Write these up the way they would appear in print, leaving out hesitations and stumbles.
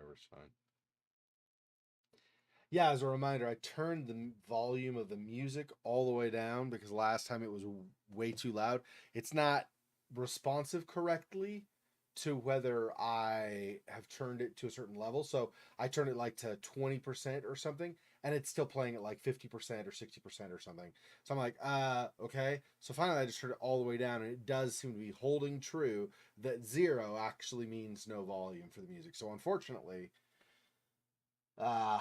whatever's fine. Yeah, as a reminder, I turned the volume of the music all the way down because last time it was way too loud. It's not responsive correctly to whether I have turned it to a certain level. So I turned it like to 20% or something, and it's still playing at like 50% or 60% or something. So I'm like, okay. So finally I just turned it all the way down, and it does seem to be holding true that 0 actually means no volume for the music. So unfortunately, uh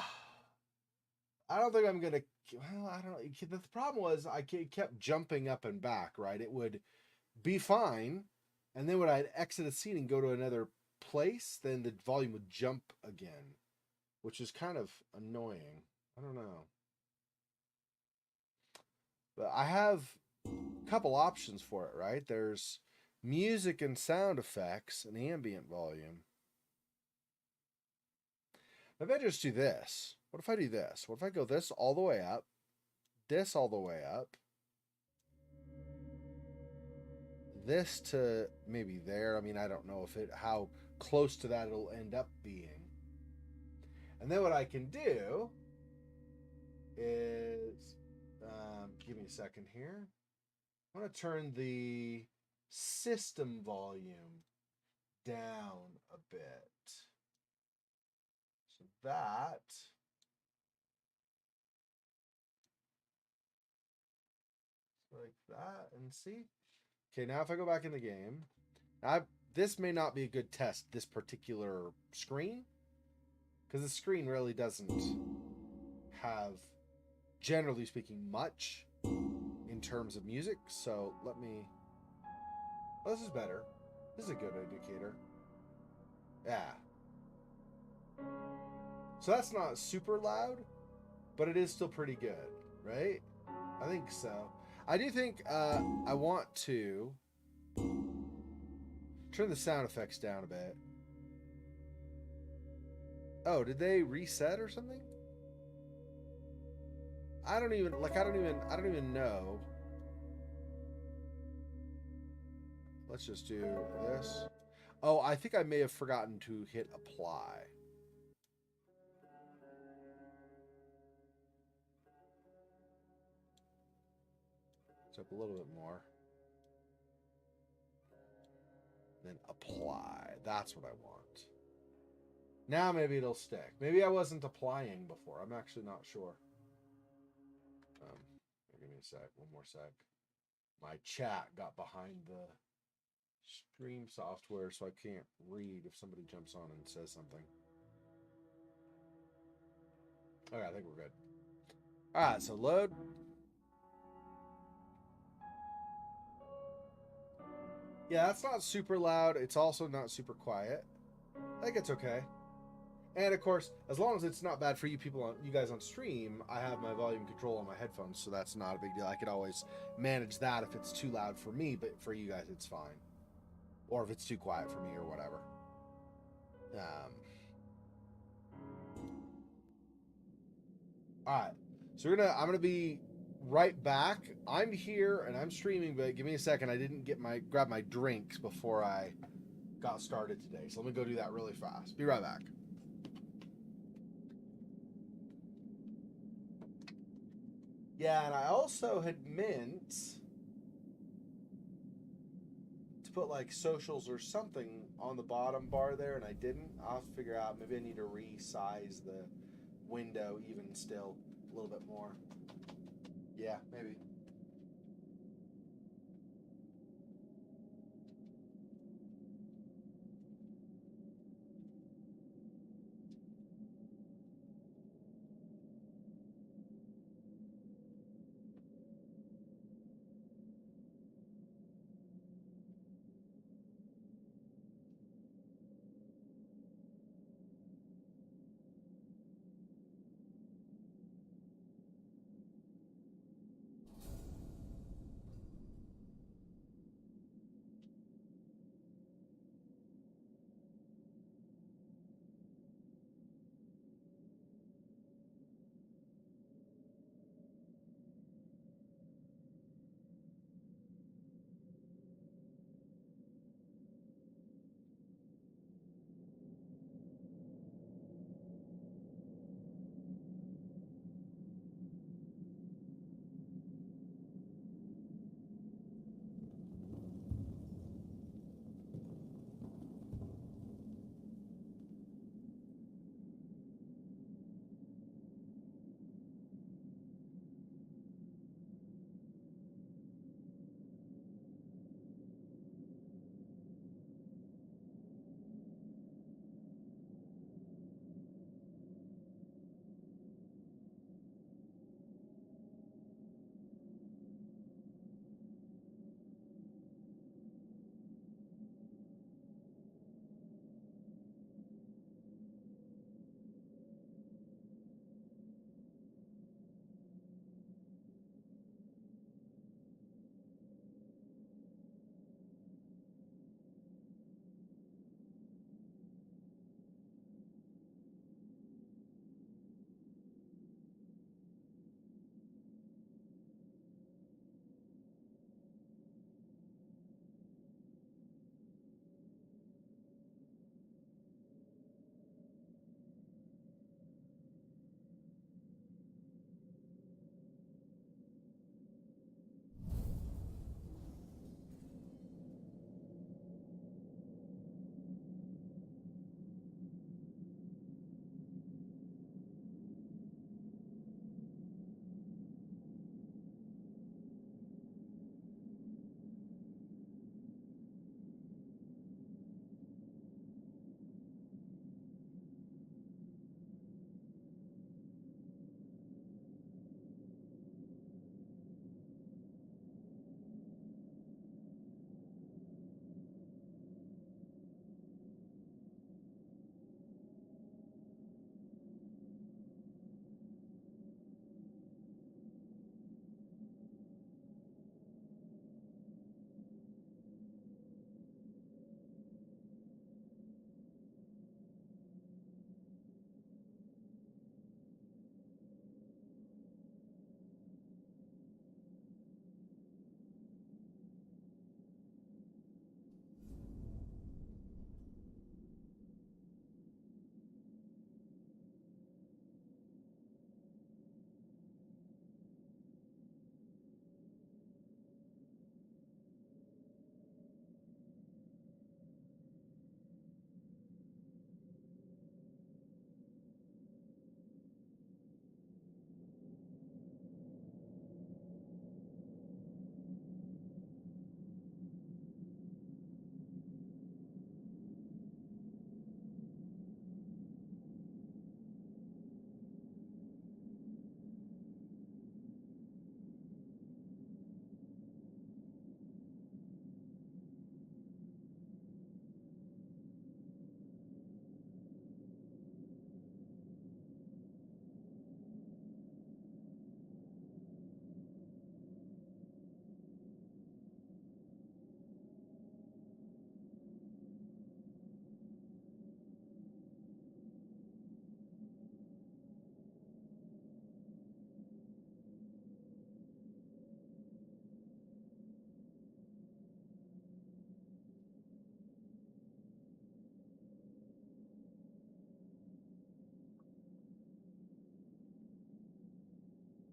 I don't think I'm gonna. Well, I don't know. The problem was I kept jumping up and back. Right, it would be fine, and then when I'd exit a scene and go to another place, then the volume would jump again, which is kind of annoying. I don't know, but I have a couple options for it. Right, there's music and sound effects and ambient volume. Maybe I just do this. What if I do this? What if I go this all the way up, this all the way up, this to maybe there. I mean, I don't know if it how close to that it'll end up being. And then what I can do is, give me a second here. I'm going to turn the system volume down a bit. So that like that, and see. Okay, now if I go back in the game, this may not be a good test, this particular screen, because the screen really doesn't have, generally speaking, much in terms of music. So let me. Oh, this is better. This is a good indicator. Yeah. So that's not super loud, but it is still pretty good, right? I think so. I do think I want to turn the sound effects down a bit. Oh, did they reset or something? I don't even know. Let's just do this. Oh, I think I may have forgotten to hit apply. It's up a little bit more. Then apply. That's what I want. Now maybe it'll stick. Maybe I wasn't applying before. I'm actually not sure. Give me a sec. One more sec. My chat got behind the stream software, so I can't read if somebody jumps on and says something. Okay, I think we're good. All right, so load. Yeah, that's not super loud. It's also not super quiet. I think it's okay. And of course, as long as it's not bad for you guys on stream, I have my volume control on my headphones, so that's not a big deal. I could always manage that if it's too loud for me, but for you guys, it's fine. Or if it's too quiet for me or whatever. All right, so I'm gonna be right back. I'm here and I'm streaming, but give me a second. I didn't grab my drinks before I got started today, so let me go do that really fast. Be right back. Yeah, and I also had meant to put like socials or something on the bottom bar there, and I didn't. I'll have to figure out. Maybe I need to resize the window even still a little bit more. Yeah, maybe.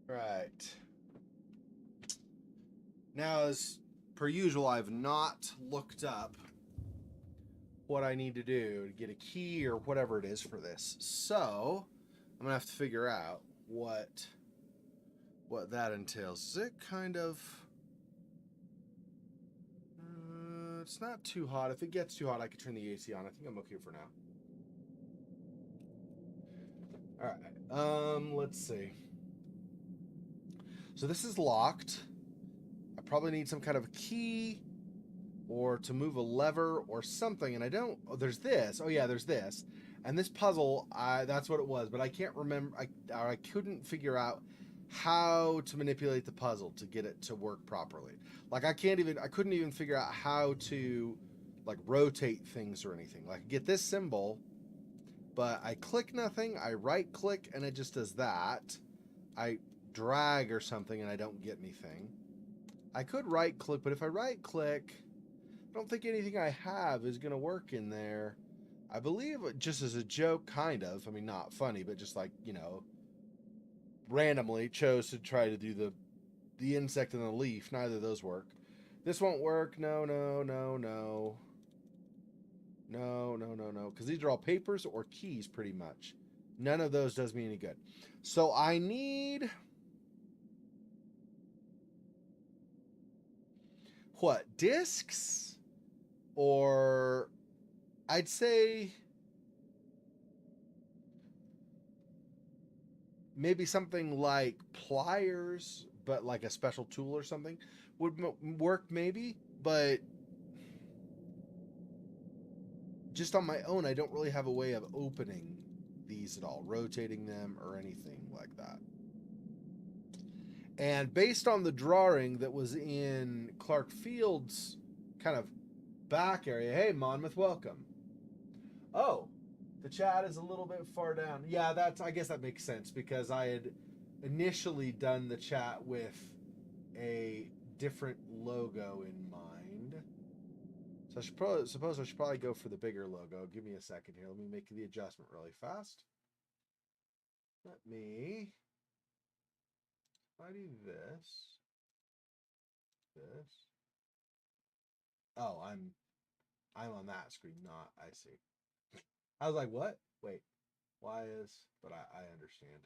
Right. Now, as per usual, I've not looked up what I need to do to get a key or whatever it is for this. So, I'm going to have to figure out what that entails. Is it kind of... it's not too hot. If it gets too hot, I could turn the AC on. I think I'm okay for now. All right. Let's see. So this is locked. I probably need some kind of a key or to move a lever or something. And I don't... Oh, there's this. Oh, yeah, there's this. And this puzzle, that's what it was. But I can't remember... I couldn't figure out how to manipulate the puzzle to get it to work properly. Like, I couldn't even figure out how to, like, rotate things or anything. Like, get this symbol, but I click nothing. I right-click, and it just does that. I drag or something, and I don't get anything. I could right-click, but if I right-click... I don't think anything I have is going to work in there. I believe, just as a joke, kind of. I mean, not funny, but just like, you know, randomly chose to try to do the insect and the leaf. Neither of those work. This won't work. No. Because these are all papers or keys, pretty much. None of those does me any good. So I need... what? Discs? Or I'd say maybe something like pliers, but like a special tool or something would work maybe, but just on my own, I don't really have a way of opening these at all, rotating them or anything like that. And based on the drawing that was in Clark Field's kind of back area, hey Monmouth, welcome. Oh, the chat is a little bit far down. Yeah, I guess that makes sense because I had initially done the chat with a different logo in mind. So I suppose I should probably go for the bigger logo. Give me a second here. Let me make the adjustment really fast. Let me... I do this. Oh, I'm on that screen, not... I see. I was like, what? Wait. Why is... But I understand.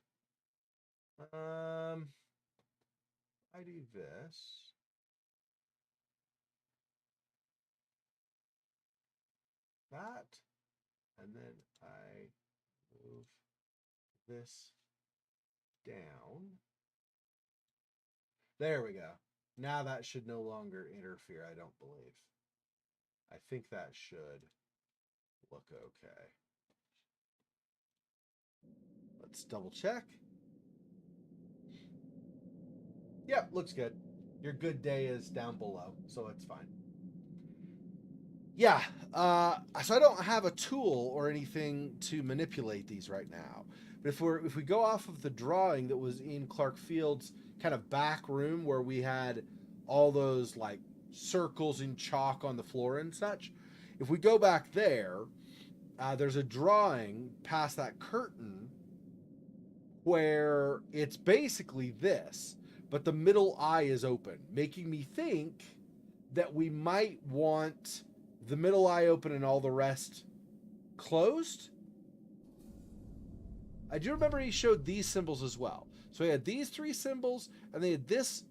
I do this. That. And then I move this down. There we go. Now that should no longer interfere, I don't believe. I think that should look okay. Let's double check. Yep, looks good. Your good day is down below, so it's fine. Yeah, so I don't have a tool or anything to manipulate these right now. But if we go off of the drawing that was in Clark Field's kind of back room where we had all those like circles in chalk on the floor and such, if we go back there, there's a drawing past that curtain where it's basically this, but the middle eye is open, making me think that we might want the middle eye open and all the rest closed. I do remember he showed these symbols as well. So he had these three symbols, and they had this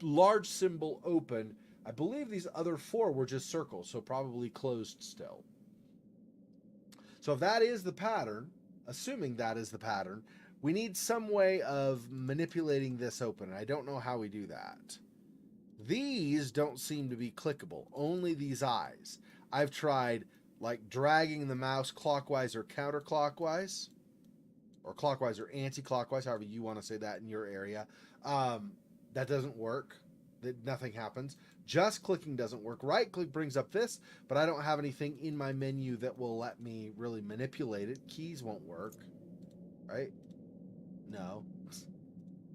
large symbol open. I believe these other four were just circles, so probably closed still. So if that is the pattern, assuming that is the pattern, we need some way of manipulating this open. I don't know how we do that. These don't seem to be clickable, only these eyes. I've tried like dragging the mouse clockwise or counterclockwise, or clockwise or anti-clockwise, however you want to say that in your area. That doesn't work. Nothing happens. Just clicking doesn't work. Right click brings up this, but I don't have anything in my menu that will let me really manipulate it. Keys won't work, right? No.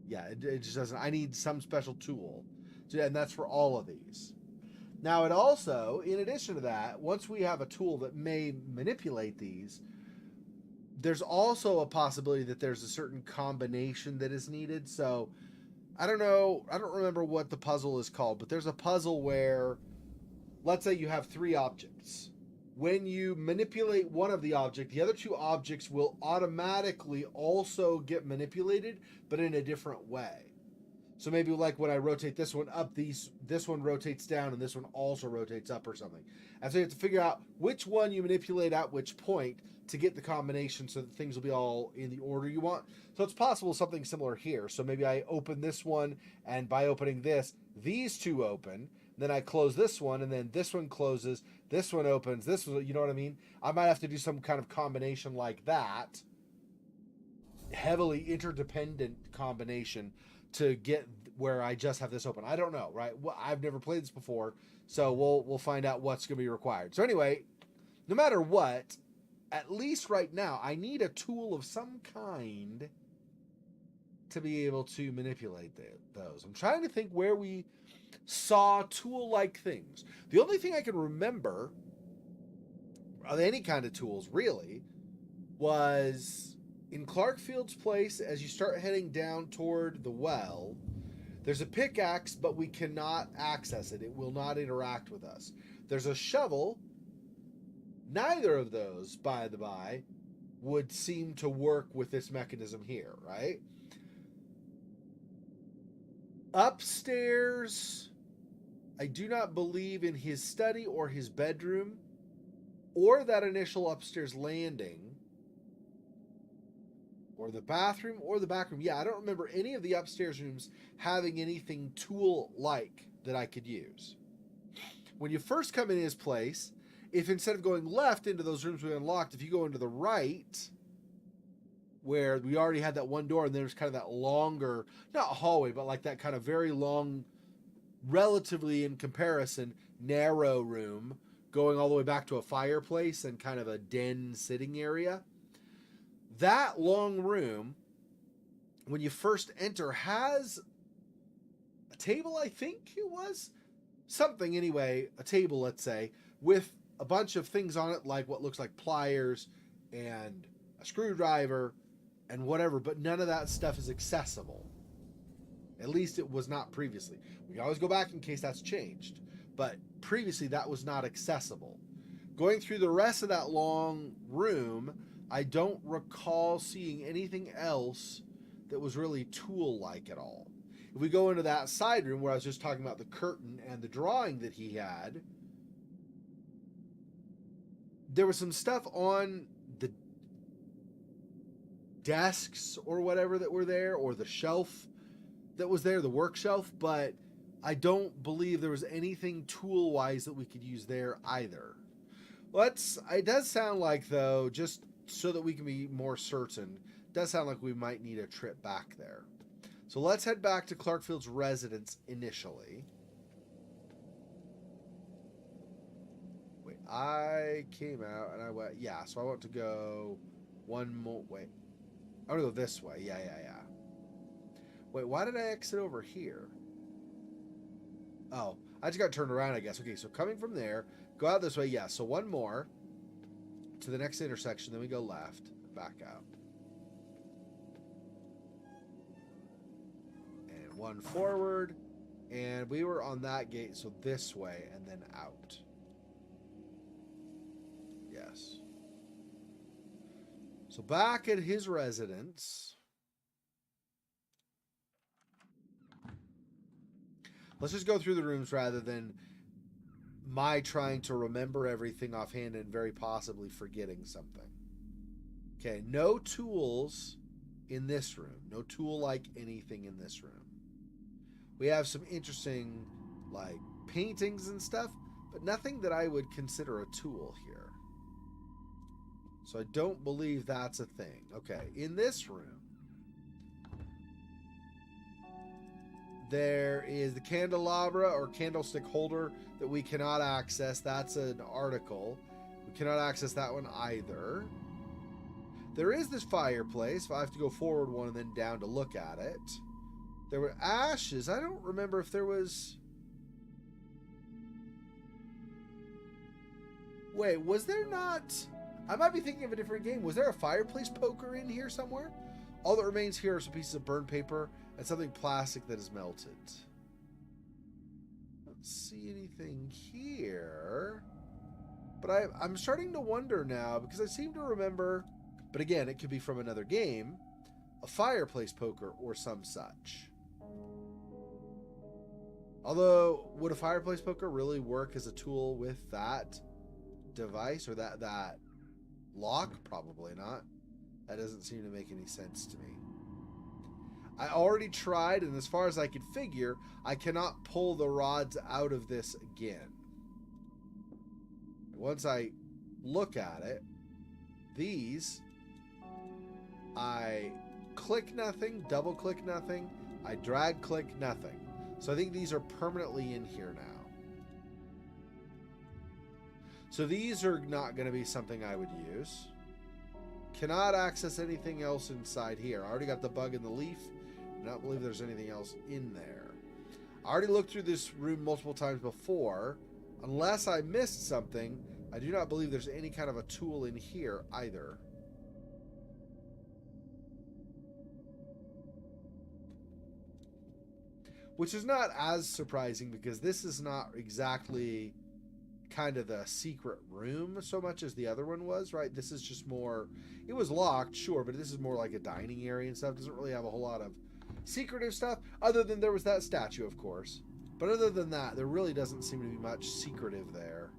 Yeah, it just doesn't. I need some special tool. And that's for all of these. Now, it also, in addition to that, once we have a tool that may manipulate these, there's also a possibility that there's a certain combination that is needed. So I don't know. I don't remember what the puzzle is called, but there's a puzzle where, let's say you have 3 objects. When you manipulate one of the objects, the other 2 objects will automatically also get manipulated, but in a different way. So maybe like when I rotate this one up, this one rotates down and this one also rotates up or something. And so you have to figure out which one you manipulate at which point to get the combination so that things will be all in the order you want. So it's possible something similar here. So maybe I open this one, and by opening this, these 2 open. Then I close this one, and then this one closes, this one opens, this one, you know what I mean? I might have to do some kind of combination like that. Heavily interdependent combination to get where I just have this open. I don't know, right? Well, I've never played this before, so we'll find out what's going to be required. So anyway, no matter what, at least right now, I need a tool of some kind to be able to manipulate those. I'm trying to think where we saw tool-like things. The only thing I can remember of any kind of tools, really, was in Clarkfield's place. As you start heading down toward the well, there's a pickaxe, but we cannot access it. It will not interact with us. There's a shovel. Neither of those, by the by, would seem to work with this mechanism here, right? Upstairs, I do not believe in his study or his bedroom or that initial upstairs landing or the bathroom or the back room. Yeah, I don't remember any of the upstairs rooms having anything tool-like that I could use. When you first come in his place, if instead of going left into those rooms we unlocked, if you go into the right, where we already had that one door, and there's kind of that longer, not hallway, but like that kind of very long, relatively in comparison, narrow room going all the way back to a fireplace and kind of a den sitting area. That long room, when you first enter, has a table, I think it was? Something anyway, a table, let's say, with a bunch of things on it, like what looks like pliers and a screwdriver and whatever, but none of that stuff is accessible. At least it was not previously. We can always go back in case that's changed, but previously that was not accessible. Going through the rest of that long room, I don't recall seeing anything else that was really tool-like at all. If we go into that side room where I was just talking about the curtain and the drawing that he had, there was some stuff on the desks or whatever that were there, or the shelf that was there, the work shelf, but I don't believe there was anything tool-wise that we could use there either. It does sound like, though, just so that we can be more certain, it does sound like we might need a trip back there. So let's head back to Clarkfield's residence initially. Wait, I came out and I went, yeah, so I want to go one more, wait. I want to go this way, yeah. Wait, why did I exit over here? Oh, I just got turned around, I guess. Okay, so coming from there, go out this way, yeah, so one more to the next intersection, then we go left, back out. And one forward, and we were on that gate, so this way, and then out. Yes. So back at his residence. Let's just go through the rooms rather than my trying to remember everything offhand and very possibly forgetting something. Okay, no tools in this room. No tool-like anything in this room. We have some interesting, like, paintings and stuff, but nothing that I would consider a tool here. So I don't believe that's a thing. Okay, in this room, there is the candelabra or candlestick holder that we cannot access. That's an article. We cannot access that one either. There is this fireplace. I have to go forward one and then down to look at it. There were ashes. I don't remember if there was... Wait, was there not... I might be thinking of a different game. Was there a fireplace poker in here somewhere? All that remains here are some pieces of burned paper and something plastic that is melted. I don't see anything here. But I'm starting to wonder now, because I seem to remember, but again, it could be from another game, a fireplace poker or some such. Although, would a fireplace poker really work as a tool with that device or that lock? Probably not. That doesn't seem to make any sense to me. I already tried, and as far as I can figure, I cannot pull the rods out of this again. Once I look at it, these, I click nothing, double click nothing, I drag click nothing. So I think these are permanently in here now. So these are not going to be something I would use. Cannot access anything else inside here. I already got the bug in the leaf. I don't believe there's anything else in there. I already looked through this room multiple times before. Unless I missed something, I do not believe there's any kind of a tool in here either. Which is not as surprising, because this is not exactly kind of the secret room so much as the other one was, right? This is just more, it was locked, sure, but this is more like a dining area and stuff. It doesn't really have a whole lot of secretive stuff, other than there was that statue, of course. But other than that, there really doesn't seem to be much secretive there.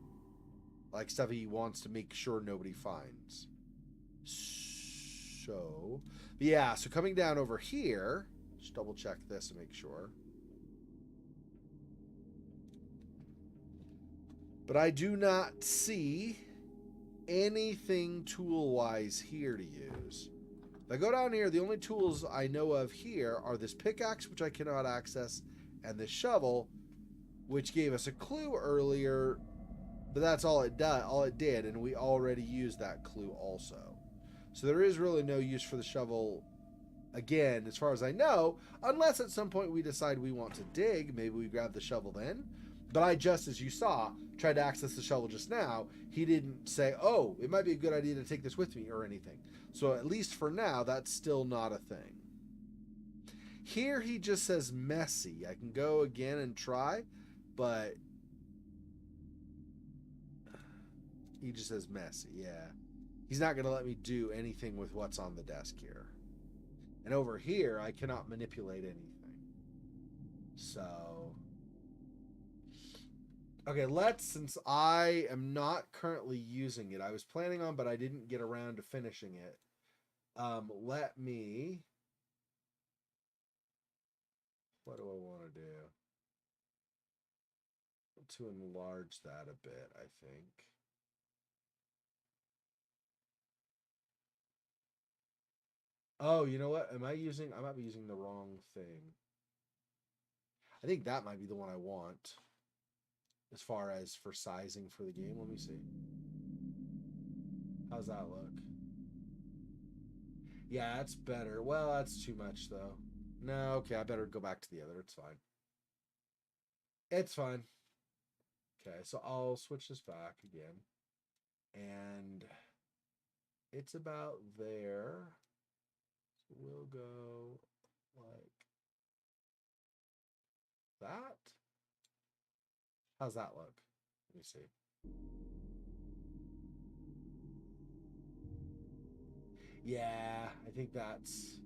Like stuff he wants to make sure nobody finds. So, yeah, so coming down over here, just double check this to make sure. But I do not see anything tool-wise here to use. If I go down here, the only tools I know of here are this pickaxe, which I cannot access, and this shovel, which gave us a clue earlier, but that's all it did, and we already used that clue also. So there is really no use for the shovel, again, as far as I know, unless at some point we decide we want to dig. Maybe we grab the shovel then. But I just, as you saw, tried to access the shovel just now. He didn't say, oh, it might be a good idea to take this with me or anything. So at least for now, that's still not a thing. Here he just says messy. I can go again and try, but he just says messy, yeah. He's not going to let me do anything with what's on the desk here. And over here, I cannot manipulate anything. So, okay, since I am not currently using it, I was planning on, but I didn't get around to finishing it. Let me, what do I want to do? To enlarge that a bit, I think. Oh, you know what? I might be using the wrong thing. I think that might be the one I want. As far as for sizing for the game, let me see. How's that look? Yeah, that's better. Well, that's too much, though. No, okay, I better go back to the other. It's fine. It's fine. Okay, so I'll switch this back again. And it's about there. So we'll go like that. How's that look? Let me see. Yeah, I think that's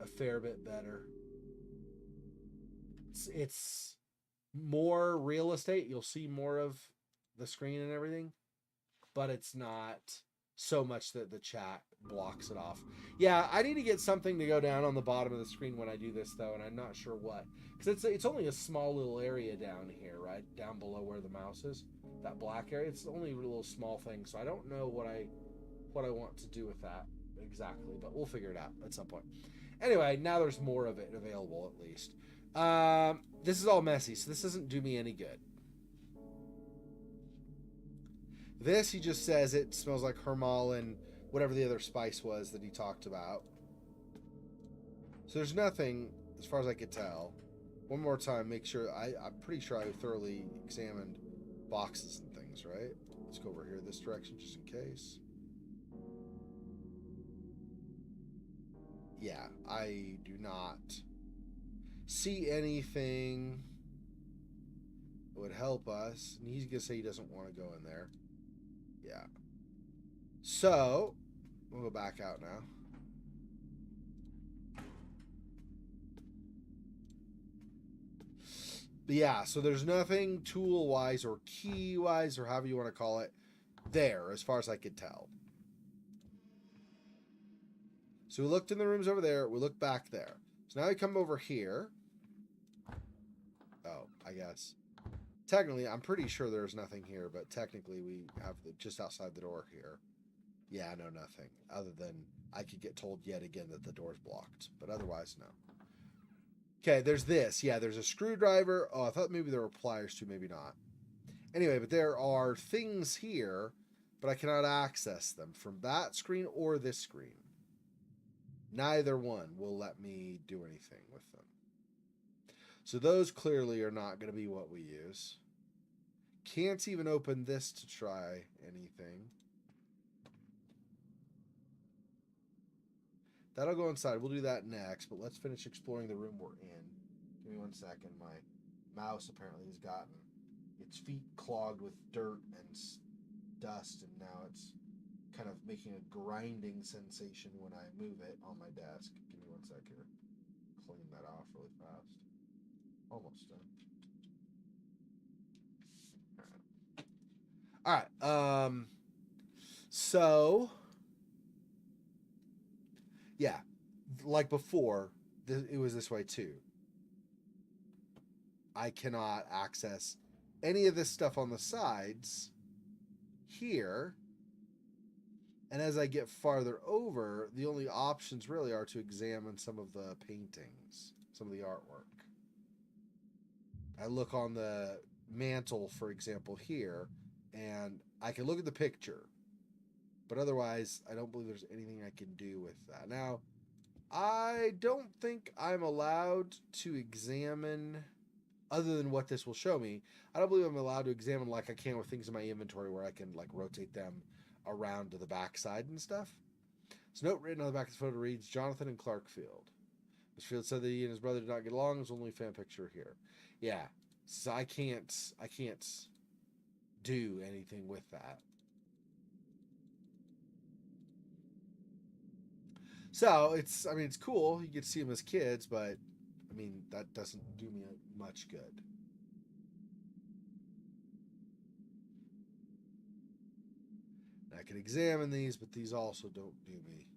a fair bit better. It's more real estate. You'll see more of the screen and everything, but it's not so much that the chat blocks it off. Yeah, I need to get something to go down on the bottom of the screen when I do this, though, and I'm not sure what. Because it's only a small little area down here, right? Down below where the mouse is. That black area. It's only a little small thing, so I don't know what I want to do with that exactly, but we'll figure it out at some point. Anyway, now there's more of it available, at least. This is all messy, so this doesn't do me any good. This, he just says it smells like hermal and whatever the other spice was that he talked about. So there's nothing, as far as I could tell. One more time, make sure, I'm pretty sure I thoroughly examined boxes and things, right? Let's go over here this direction just in case. Yeah, I do not see anything that would help us. And he's going to say he doesn't want to go in there. Yeah. So, we'll go back out now. But yeah, so there's nothing tool-wise or key-wise or however you want to call it there as far as I could tell. So we looked in the rooms over there. We looked back there. So now we come over here. Oh, I guess. Technically, I'm pretty sure there's nothing here, but technically we have just outside the door here. Yeah, no, nothing. Other than I could get told yet again that the door's blocked. But otherwise, no. Okay, there's this. Yeah, there's a screwdriver. Oh, I thought maybe there were pliers too. Maybe not. Anyway, but there are things here, but I cannot access them from that screen or this screen. Neither one will let me do anything with them. So those clearly are not going to be what we use. Can't even open this to try anything. That'll go inside. We'll do that next, but let's finish exploring the room we're in. Give me 1 second. My mouse apparently has gotten its feet clogged with dirt and dust, and now it's kind of making a grinding sensation when I move it on my desk. Give me 1 second. Clean that off really fast. Almost done. All right. So, yeah, like before, it was this way too. I cannot access any of this stuff on the sides here. And as I get farther over, the only options really are to examine some of the paintings, some of the artwork. I look on the mantle, for example, here, and I can look at the picture. But otherwise, I don't believe there's anything I can do with that. Now, I don't think I'm allowed to examine, other than what this will show me, I don't believe I'm allowed to examine like I can with things in my inventory where I can like rotate them around to the backside and stuff. So note written on the back of the photo reads, Jonathan and Clark Field. Mr. Field said that he and his brother did not get along. There's only a fan picture here. Yeah, so I can't do anything with that. So it's cool. You get to see them as kids, but I mean, that doesn't do me much good. And I can examine these, but these also don't do me.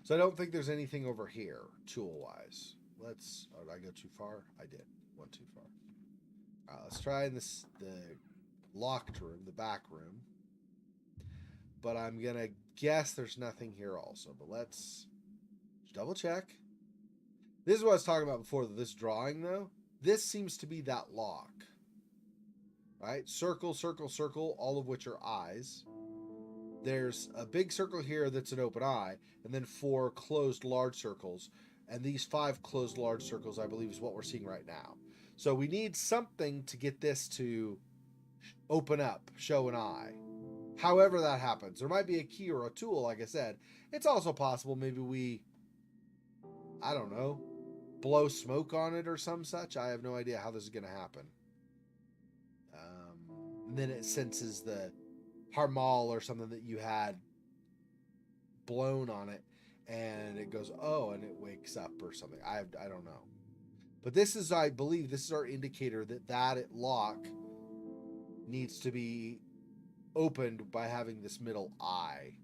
So I don't think there's anything over here, tool-wise. Oh, did I go too far? I did. Went too far. All right, let's try the locked room, the back room. But I'm going to guess there's nothing here also. But let's double check. This is what I was talking about before, this drawing, though. This seems to be that lock. Right? Circle, circle, circle, all of which are eyes. There's a big circle here that's an open eye, and then 4 closed large circles. And these 5 closed large circles, I believe, is what we're seeing right now. So we need something to get this to open up, show an eye. However that happens. There might be a key or a tool, like I said. It's also possible maybe we, I don't know, blow smoke on it or some such. I have no idea how this is going to happen. And then it senses the harmal or something that you had blown on it, and it goes, oh, and it wakes up or something. I don't know. But this is, I believe, this is our indicator that lock needs to be opened by having this middle eye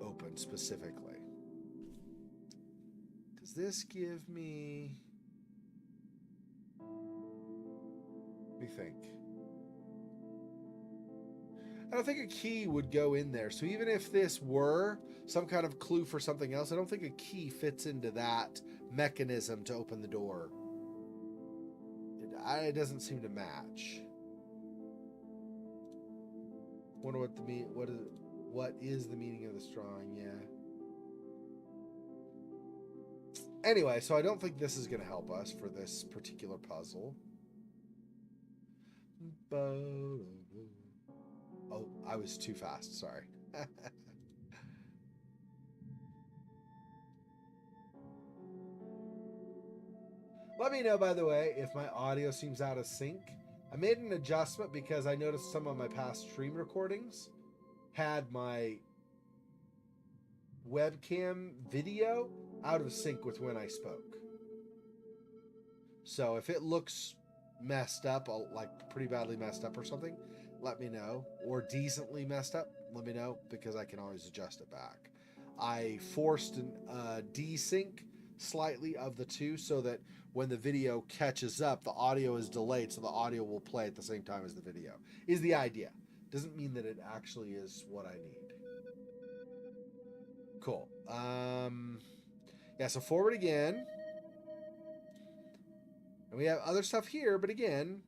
open specifically. Does this give me... Let me think. I don't think a key would go in there. So even if this were some kind of clue for something else, I don't think a key fits into that mechanism to open the door. It doesn't seem to match. Wonder what is the meaning of this drawing? Yeah. Anyway, so I don't think this is going to help us for this particular puzzle. Oh, I was too fast. Sorry. Let me know, by the way, if my audio seems out of sync. I made an adjustment because I noticed some of my past stream recordings had my webcam video out of sync with when I spoke. So if it looks messed up, like pretty badly messed up or something, let me know. Or decently messed up, let me know, because I can always adjust it back. I forced an desync slightly of the two so that when the video catches up, the audio is delayed, so the audio will play at the same time as the video. Is the idea. Doesn't mean that it actually is what I need. Cool. Yeah, so forward again. And we have other stuff here, but again,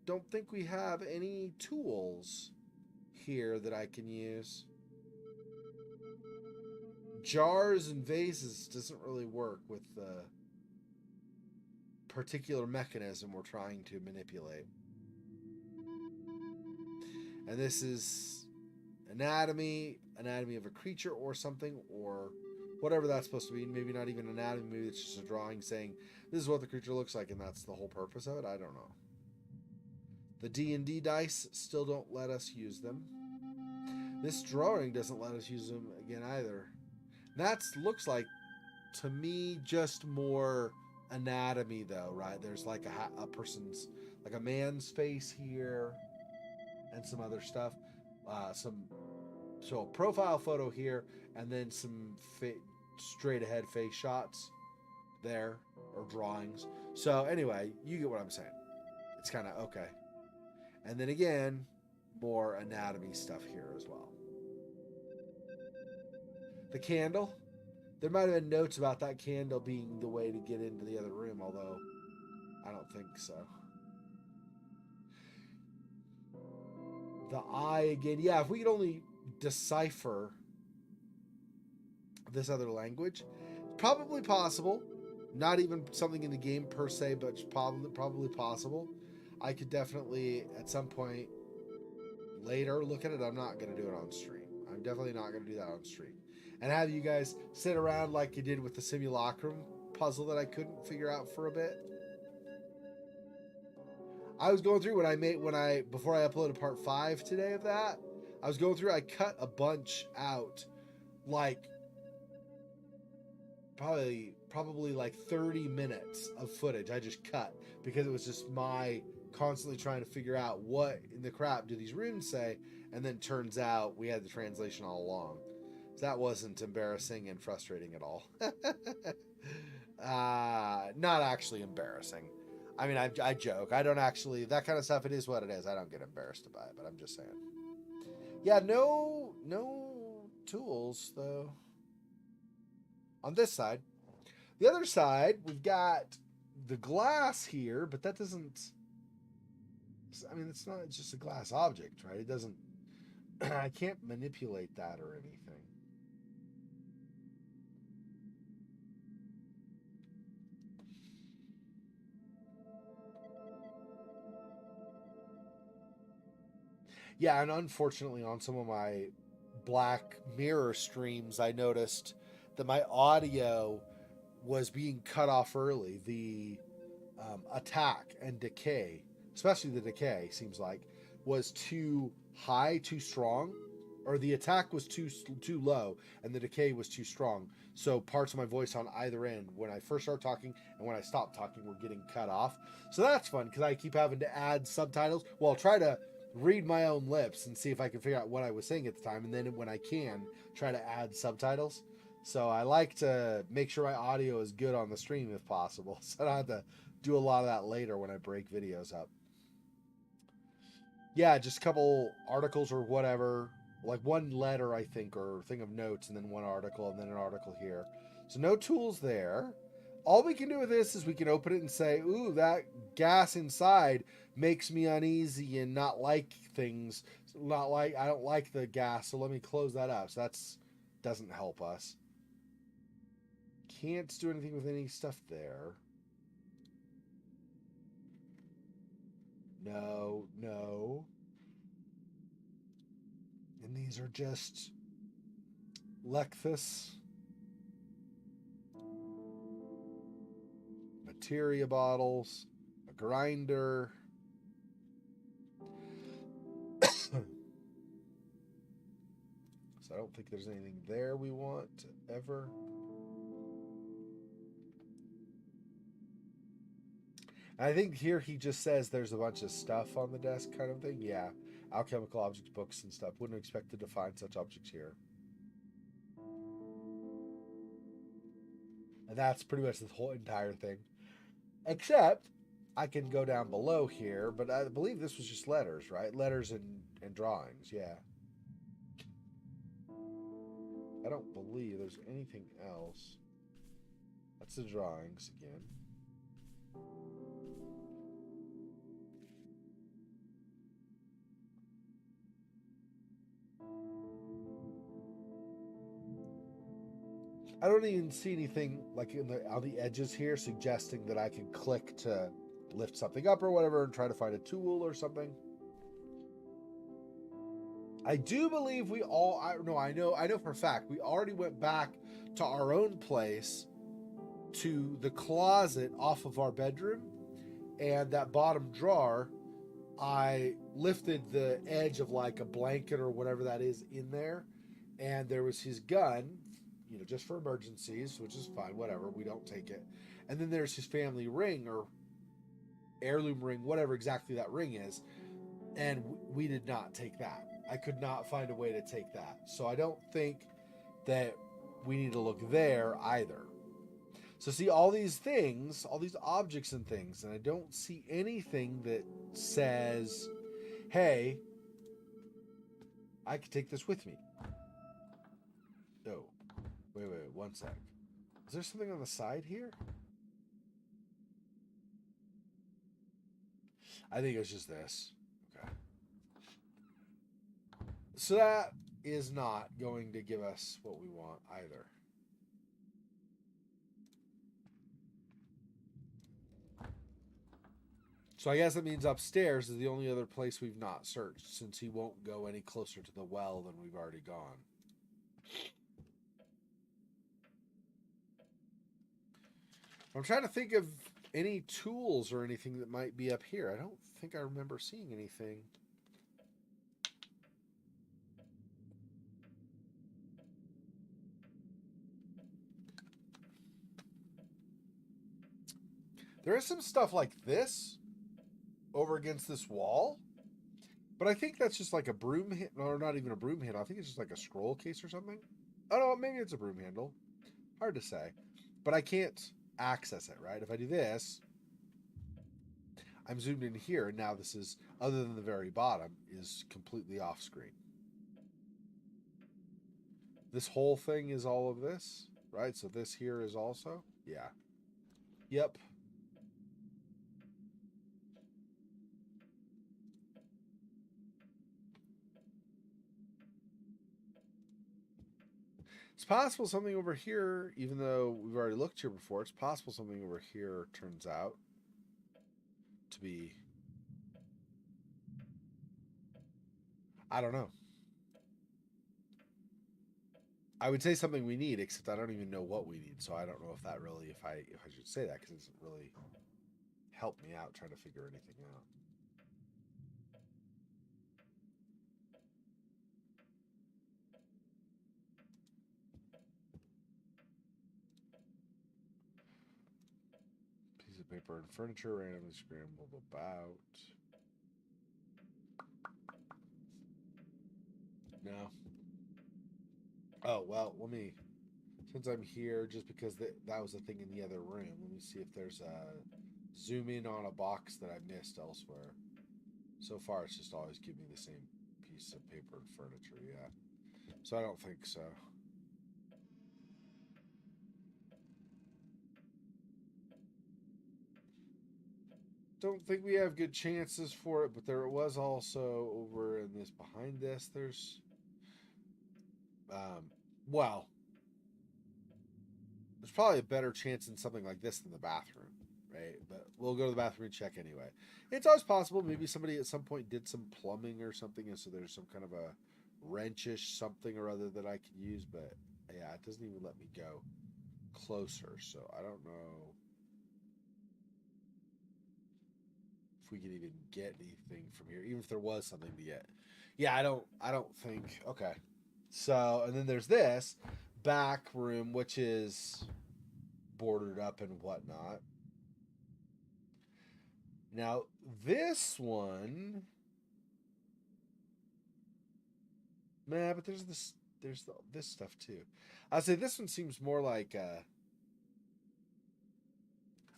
don't think we have any tools here that I can use. Jars and vases doesn't really work with the particular mechanism we're trying to manipulate. And this is anatomy of a creature or something, or whatever that's supposed to be. Maybe not even anatomy, maybe it's just a drawing saying this is what the creature looks like, and that's the whole purpose of it. I don't know. The D&D dice still don't let us use them. This drawing doesn't let us use them again either. That looks like, to me, just more anatomy though, right? There's like a person's, like a man's face here and some other stuff. So a profile photo here, and then some straight ahead face shots there, or drawings. So anyway, you get what I'm saying. It's kind of okay. And then again, more anatomy stuff here as well. The candle. There might have been notes about that candle being the way to get into the other room, although I don't think so. The eye again. Yeah, if we could only decipher this other language, probably possible. Not even something in the game per se, but probably possible. I could definitely at some point later look at it. I'm not going to do it on stream. I'm definitely not going to do that on stream. And have you guys sit around like you did with the Simulacrum puzzle that I couldn't figure out for a bit. I was going through before I uploaded part 5 today of that. I was going through, I cut a bunch out, like probably like 30 minutes of footage I just cut because it was just my constantly trying to figure out what in the crap do these runes say, and then turns out we had the translation all along. So that wasn't embarrassing and frustrating at all. Not actually embarrassing. I mean, I joke. I don't actually, that kind of stuff, it is what it is. I don't get embarrassed by it, but I'm just saying. Yeah, no tools, though. On this side. The other side, we've got the glass here, but that doesn't, I mean, it's just a glass object, right? It doesn't, I can't manipulate that or anything. Yeah, and unfortunately on some of my Black Mirror streams, I noticed that my audio was being cut off early. The attack and decay, especially the decay, seems like, was too high, too strong, or the attack was too low and the decay was too strong. So parts of my voice on either end, when I first start talking and when I stop talking, were getting cut off. So that's fun because I keep having to add subtitles. Well, I'll try to read my own lips and see if I can figure out what I was saying at the time, and then when I can, try to add subtitles. So I like to make sure my audio is good on the stream if possible, so I don't have to do a lot of that later when I break videos up. Yeah, just a couple articles or whatever, like one letter, I think, or thing of notes, and then one article, and then an article here. So no tools there. All we can do with this is we can open it and say, ooh, that gas inside makes me uneasy and not like things. I don't like the gas, so let me close that up. So that's doesn't help us. Can't do anything with any stuff there. No, no. And these are just Lexus. Materia bottles. A grinder. So I don't think there's anything there we want ever. I think here he just says there's a bunch of stuff on the desk kind of thing. Yeah. Alchemical objects, books, and stuff. Wouldn't expect to find such objects here. And that's pretty much the whole entire thing. Except I can go down below here, but I believe this was just letters, right? Letters and drawings, yeah. I don't believe there's anything else. That's the drawings again. I don't even see anything like on the edges here suggesting that I can click to lift something up or whatever and try to find a tool or something. I do believe we all. I know for a fact we already went back to our own place, to the closet off of our bedroom, and that bottom drawer. I lifted the edge of like a blanket or whatever that is in there, and there was his gun, just for emergencies, which is fine, whatever. We don't take it. And then there's his family ring or heirloom ring, whatever exactly that ring is, and we did not take that. I could not find a way to take that. So I don't think that we need to look there either. So see all these things, all these objects and things, and I don't see anything that says, hey, I could take this with me. Oh, wait, one sec. Is there something on the side here? I think it's just this. Okay. So that is not going to give us what we want either. So I guess that means upstairs is the only other place we've not searched, since he won't go any closer to the well than we've already gone. I'm trying to think of any tools or anything that might be up here. I don't think I remember seeing anything. There is some stuff like this over against this wall, but I think that's just like a broom handle, or not even a broom handle. I think it's just like a scroll case or something. Oh no, maybe it's a broom handle. Hard to say, but I can't access it, right? If I do this, I'm zoomed in here, and now this is, other than the very bottom, is completely off screen. This whole thing is all of this, right? So this here is also, yeah. Yep. It's possible something over here, even though we've already looked here before, it's possible something over here turns out to be, I don't know. I would say something we need, except I don't even know what we need, so I don't know if that really, if I should say that, because it doesn't really help me out trying to figure anything out. Piece of paper and furniture randomly scrambled about. No. Oh, well, let me, since I'm here, just because that was the thing in the other room, let me see if there's a zoom in on a box that I missed elsewhere. So far, it's just always giving me the same piece of paper and furniture, yeah. So I don't think so. Don't think we have good chances for it, but there was also over in this, behind this, there's, well, there's probably a better chance in something like this than the bathroom, right? But we'll go to the bathroom and check anyway. It's always possible. Maybe somebody at some point did some plumbing or something, and so there's some kind of a wrenchish something or other that I could use. But yeah, it doesn't even let me go closer, so I don't know if we could even get anything from here, even if there was something to get. Yeah, I don't think. Okay. So, and then there's this back room, which is boarded up and whatnot. Now, this one, man, but this stuff too. I'd say this one seems more like I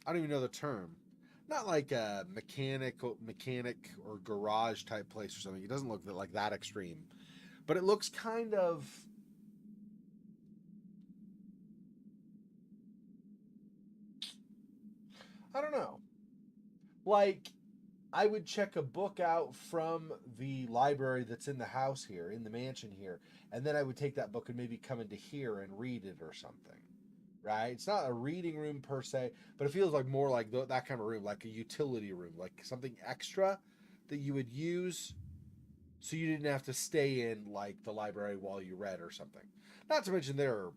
don't even know the term. Not like a mechanic or garage type place or something. It doesn't look like that extreme, but it looks kind of. I don't know. Like, I would check a book out from the library that's in the house here, in the mansion here, and then I would take that book and maybe come into here and read it or something. Right? It's not a reading room per se, but it feels like more like that kind of room, like a utility room, like something extra that you would use so you didn't have to stay in like the library while you read or something. Not to mention there are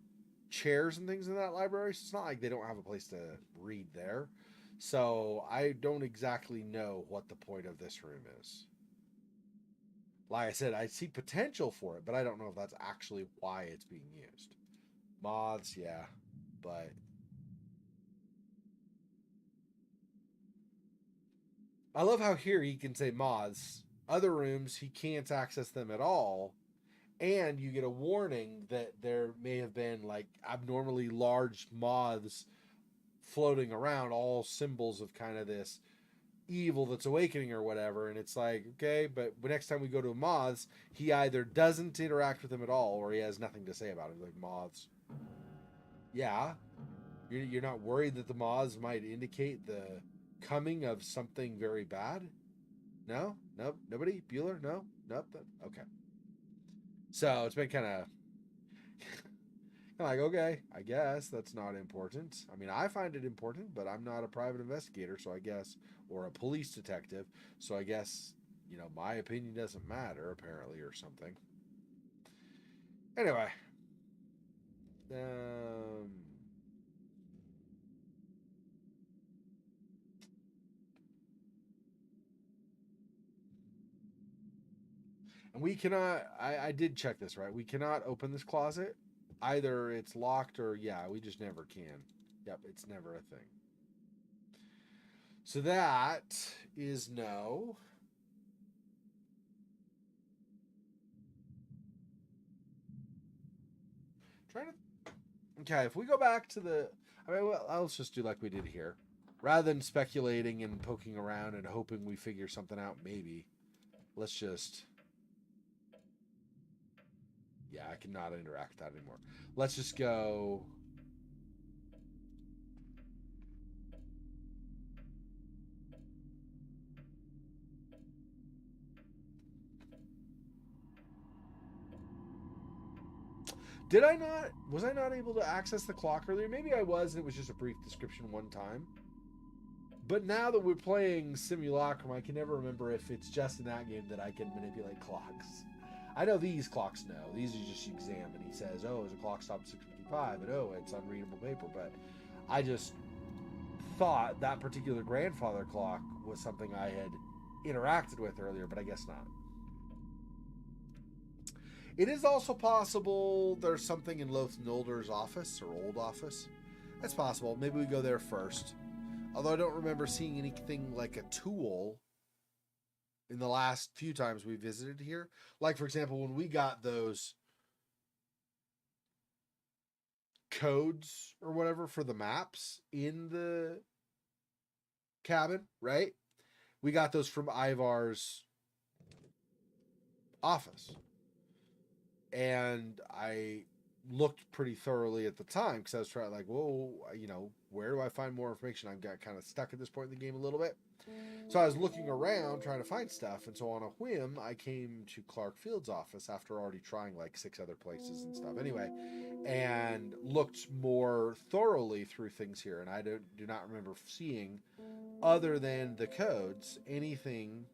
chairs and things in that library, so it's not like they don't have a place to read there. So I don't exactly know what the point of this room is. Like I said, I see potential for it, but I don't know if that's actually why it's being used. Moths, yeah, but I love how here he can say moths. Other rooms, he can't access them at all. And you get a warning that there may have been like abnormally large moths floating around, all symbols of kind of this evil that's awakening or whatever. And it's like, okay, but next time we go to moths, he either doesn't interact with them at all or he has nothing to say about it. Like, moths. Yeah. You're not worried that the moths might indicate the coming of something very bad? No? Nope. Nobody? Bueller? No? Nope. Okay. So it's been kind of like, okay, I guess that's not important. I mean, I find it important, but I'm not a private investigator, so I guess, or a police detective, so I guess, my opinion doesn't matter, apparently, or something. Anyway. Um, and we cannot, I did check this, right? We cannot open this closet. Either it's locked or, yeah, we just never can. Yep, it's never a thing. So that is no. Trying to. Okay, if we go back to the. I mean, well, let's just do like we did here. Rather than speculating and poking around and hoping we figure something out, maybe. Let's just. Yeah, I cannot interact with that anymore. Let's just go. Did I not? Was I not able to access the clock earlier? Maybe I was, and it was just a brief description one time. But now that we're playing Simulacrum, I can never remember if it's just in that game that I can manipulate clocks. I know these clocks know. These are just exam, and he says, oh, is a clock stopped at 6:55, and oh, it's unreadable paper. But I just thought that particular grandfather clock was something I had interacted with earlier, but I guess not. It is also possible there's something in Loth Nolder's office or old office. That's possible. Maybe we go there first. Although I don't remember seeing anything like a tool in the last few times we visited here. Like, for example, when we got those codes or whatever for the maps in the cabin, right? We got those from Ivar's office. And I looked pretty thoroughly at the time because I was trying, like, whoa, where do I find more information? I've got kind of stuck at this point in the game a little bit. So I was looking around trying to find stuff, and so on a whim, I came to Clark Field's office after already trying like 6 other places and stuff. Anyway, and looked more thoroughly through things here, and I do not remember seeing, other than the codes, anything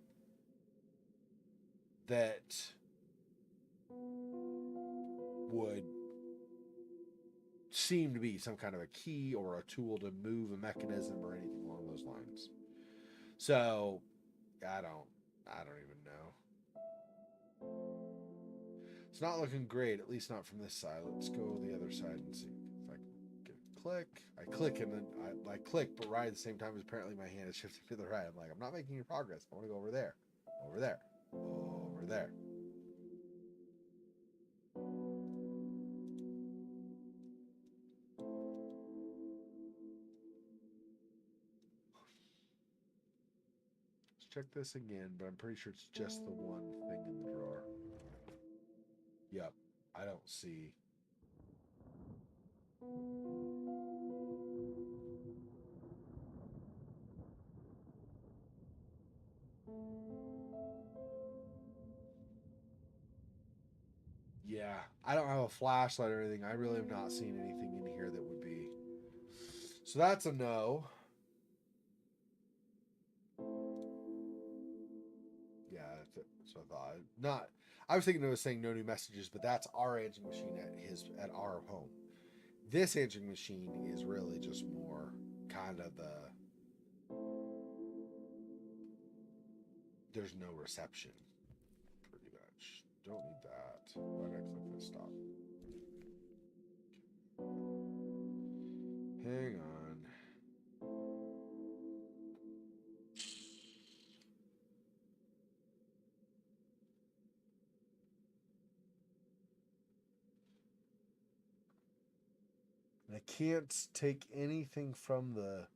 that would seem to be some kind of a key or a tool to move a mechanism or anything along those lines. So I don't even know. It's not looking great, at least not from this side. Let's go the other side and see if I can get a click. I click and then I click, but right at the same time as apparently my hand is shifting to the right. I'm like, I'm not making any progress. I want to go over there. Over there. Over there. Let's check this again, but I'm pretty sure it's just the one thing in the drawer. Yep. I don't see. Yeah, I don't have a flashlight or anything. I really have not seen anything in here that would be. So that's a no. Yeah, that's it. So I thought. Not. I was thinking it was saying no new messages, but that's our answering machine at our home. This answering machine is really just more kind of the. There's no reception. Pretty much. Don't need that. Why did I click this stop? Hang on. I can't take anything from the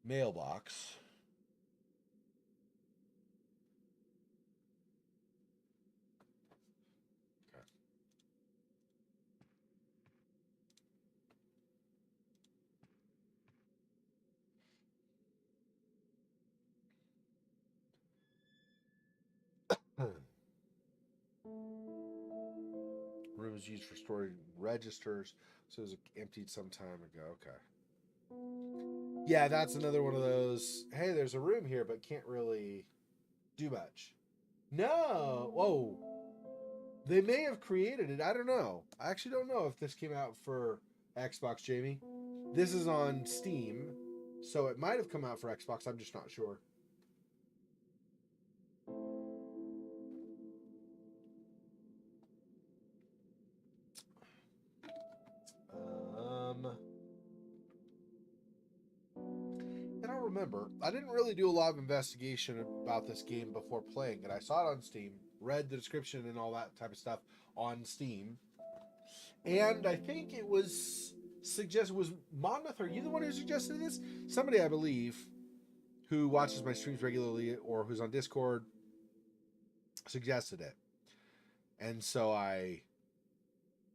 mailbox. Okay. Room is used for storing registers, so it was emptied some time ago. Okay. Yeah, that's another one of those. Hey, there's a room here, but can't really do much. No. Whoa. They may have created it. I don't know. I actually don't know if this came out for Xbox, Jamie. This is on Steam, so it might have come out for Xbox. I'm just not sure. I don't remember. I didn't really do a lot of investigation about this game before playing it. I saw it on Steam, read the description and all that type of stuff on Steam, and I think it was suggested. Was Monmouth? Are you the one who suggested this? Somebody, I believe, who watches my streams regularly or who's on Discord suggested it, and so I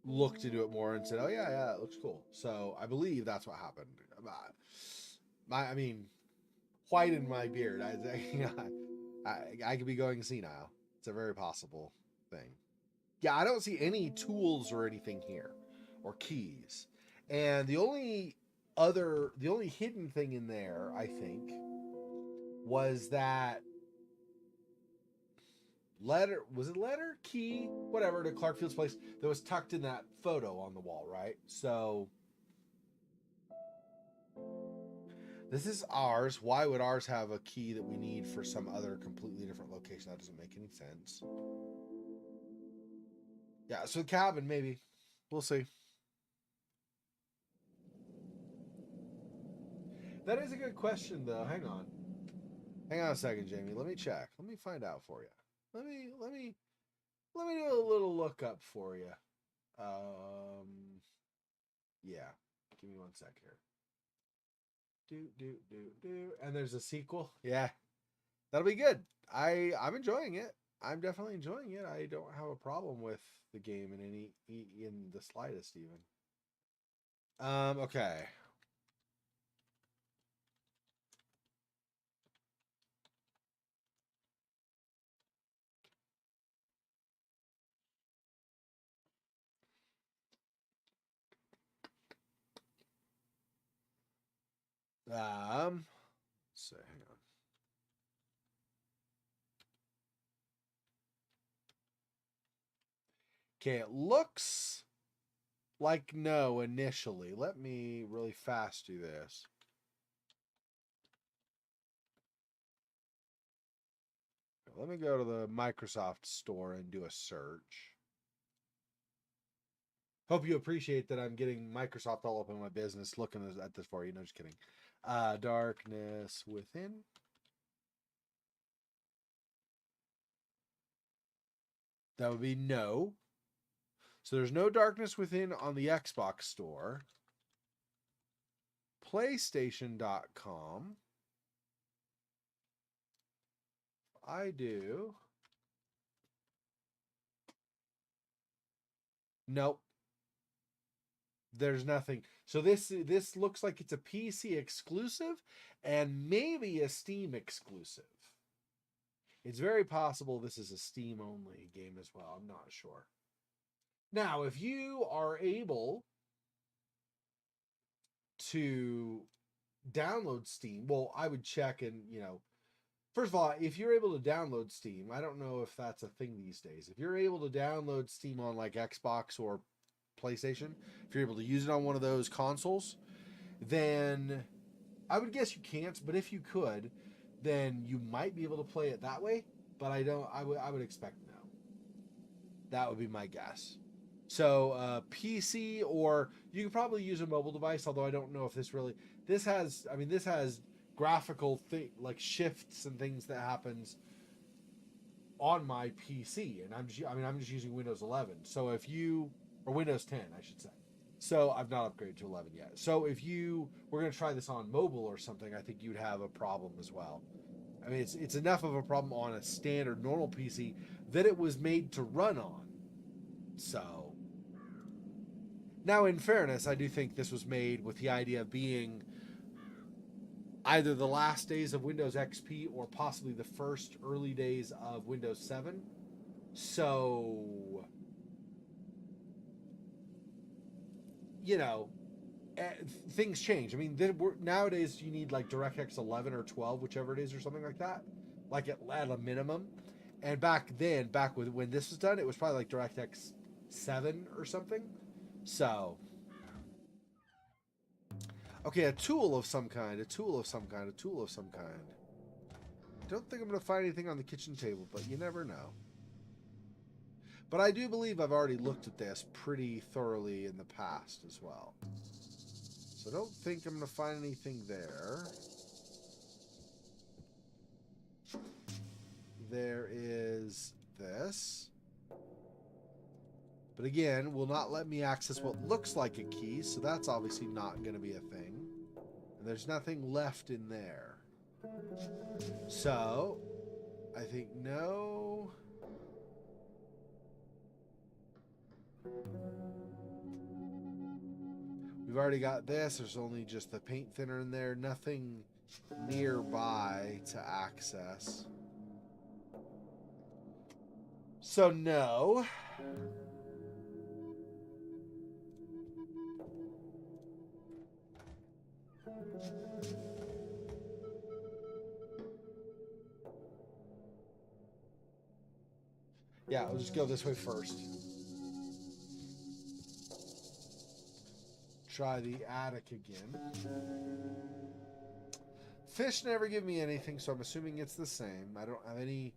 looked into it more and said, "Oh yeah, it looks cool." So I believe that's what happened. I mean, white in my beard. I could be going senile. It's a very possible thing. Yeah, I don't see any tools or anything here, or keys. And the only hidden thing in there, I think, was that letter, key, whatever, to Clarkfield's place that was tucked in that photo on the wall, right? So this is ours. Why would ours have a key that we need for some other completely different location? That doesn't make any sense. Yeah, so cabin, maybe. We'll see. That is a good question, though. Hang on. Hang on a second, Jamie. Let me check. Let me find out for you. Let me do a little lookup for you. Yeah. Give me one sec here. Do. And there's a sequel. Yeah. That'll be good. I'm enjoying it. I'm definitely enjoying it. I don't have a problem with the game in the slightest even. Okay. Let's see, hang on. Okay, it looks like no initially. Let me really fast do this. Let me go to the Microsoft store and do a search. Hope you appreciate that I'm getting Microsoft all up in my business looking at this for you. No, just kidding. Darkness Within. That would be no. So there's no Darkness Within on the Xbox store. PlayStation.com. I do. Nope. There's nothing. So this looks like it's a PC exclusive and maybe a Steam exclusive. It's very possible this is a Steam only game as well. I'm not sure. Now, if you are able to download Steam, well, I would check and, first of all, if you're able to download Steam, I don't know if that's a thing these days. If you're able to download Steam on like Xbox or PlayStation, if you're able to use it on one of those consoles, then I would guess you can't, but if you could, then you might be able to play it that way, but I would expect no. That would be my guess. So PC, or you could probably use a mobile device, although I don't know if this has graphical like shifts and things that happens on my PC, and I'm just using Windows 11. So or Windows 10, I should say. So I've not upgraded to 11 yet. So if you were going to try this on mobile or something, I think you'd have a problem as well. I mean, it's enough of a problem on a standard normal PC that it was made to run on. So now, in fairness, I do think this was made with the idea of being either the last days of Windows XP or possibly the first early days of Windows 7. So, things change. I mean, nowadays you need like DirectX 11 or 12, whichever it is, or something like that, like at a minimum. And back when this was done, it was probably like DirectX 7 or something. So, okay, a tool of some kind. Don't think I'm going to find anything on the kitchen table, but you never know. But I do believe I've already looked at this pretty thoroughly in the past as well. So I don't think I'm going to find anything there. There is this. But again, will not let me access what looks like a key, so that's obviously not going to be a thing. And there's nothing left in there. So, I think no. We've already got this. There's only just the paint thinner in there. Nothing nearby to access. So, no. Yeah, I'll just go this way first. Try the attic again. Fish never give me anything, so I'm assuming it's the same. I don't have any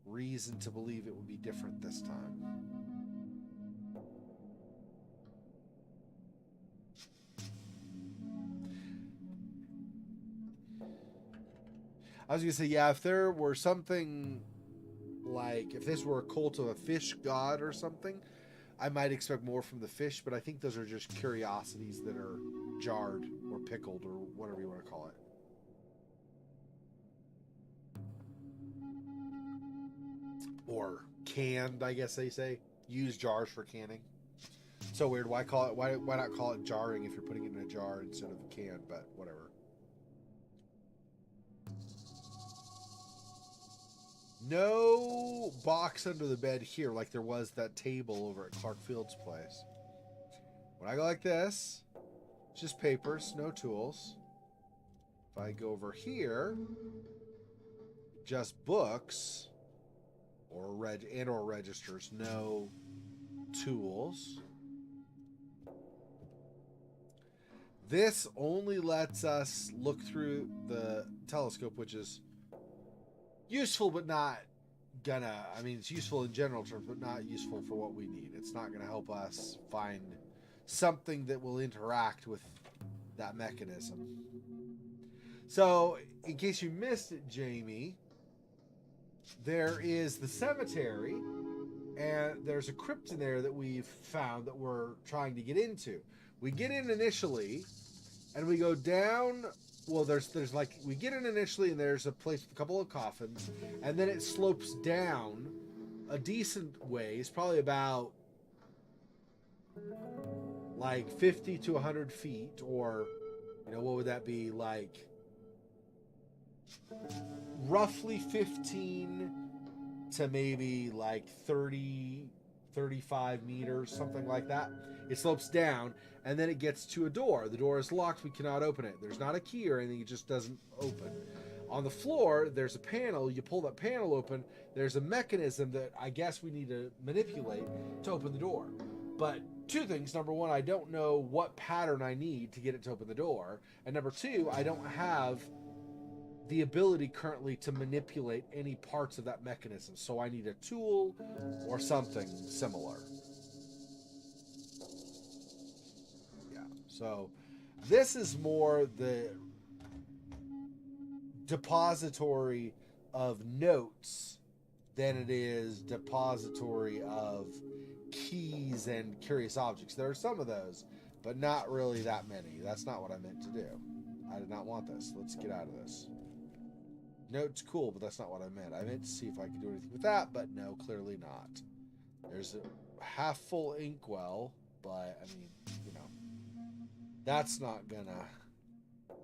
reason to believe it would be different this time. I was going to say, yeah, if there were something like, if this were a cult of a fish god or something, I might expect more from the fish, but I think those are just curiosities that are jarred or pickled or whatever you want to call it. Or canned, I guess they say. Use jars for canning. So weird. Why not call it jarring if you're putting it in a jar instead of a can, but whatever. No box under the bed here like there was that table over at Clark Field's place. When I go like this, just papers, no tools. If I go over here, just books or registers, no tools. This only lets us look through the telescope, which is useful, but not gonna, I mean, it's useful in general terms, but not useful for what we need. It's not gonna help us find something that will interact with that mechanism. So, in case you missed it, Jamie, there is the cemetery, and there's a crypt in there that we've found that we're trying to get into. We get in initially, and we go down. Well, there's like, we get in initially, and there's a place with a couple of coffins, and then it slopes down a decent ways, probably about like 50 to 100 feet, or, you know, what would that be, like roughly 15 to maybe like 30, 35 meters, something like that. It slopes down, and then it gets to a door. The door is locked. We cannot open it. There's not a key or anything. It just doesn't open. On the floor, there's a panel. You pull that panel open. There's a mechanism that I guess we need to manipulate to open the door. But two things. Number one, I don't know what pattern I need to get it to open the door. And number two, I don't have the ability currently to manipulate any parts of that mechanism. So I need a tool or something similar. Yeah. So this is more the depository of notes than it is depository of keys and curious objects. There are some of those, but not really that many. That's not what I meant to do. I did not want this. Let's get out of this. Note's cool, but that's not what I meant. I meant to see if I could do anything with that, but no, clearly not. There's a half full inkwell, but I mean, you know, that's not gonna.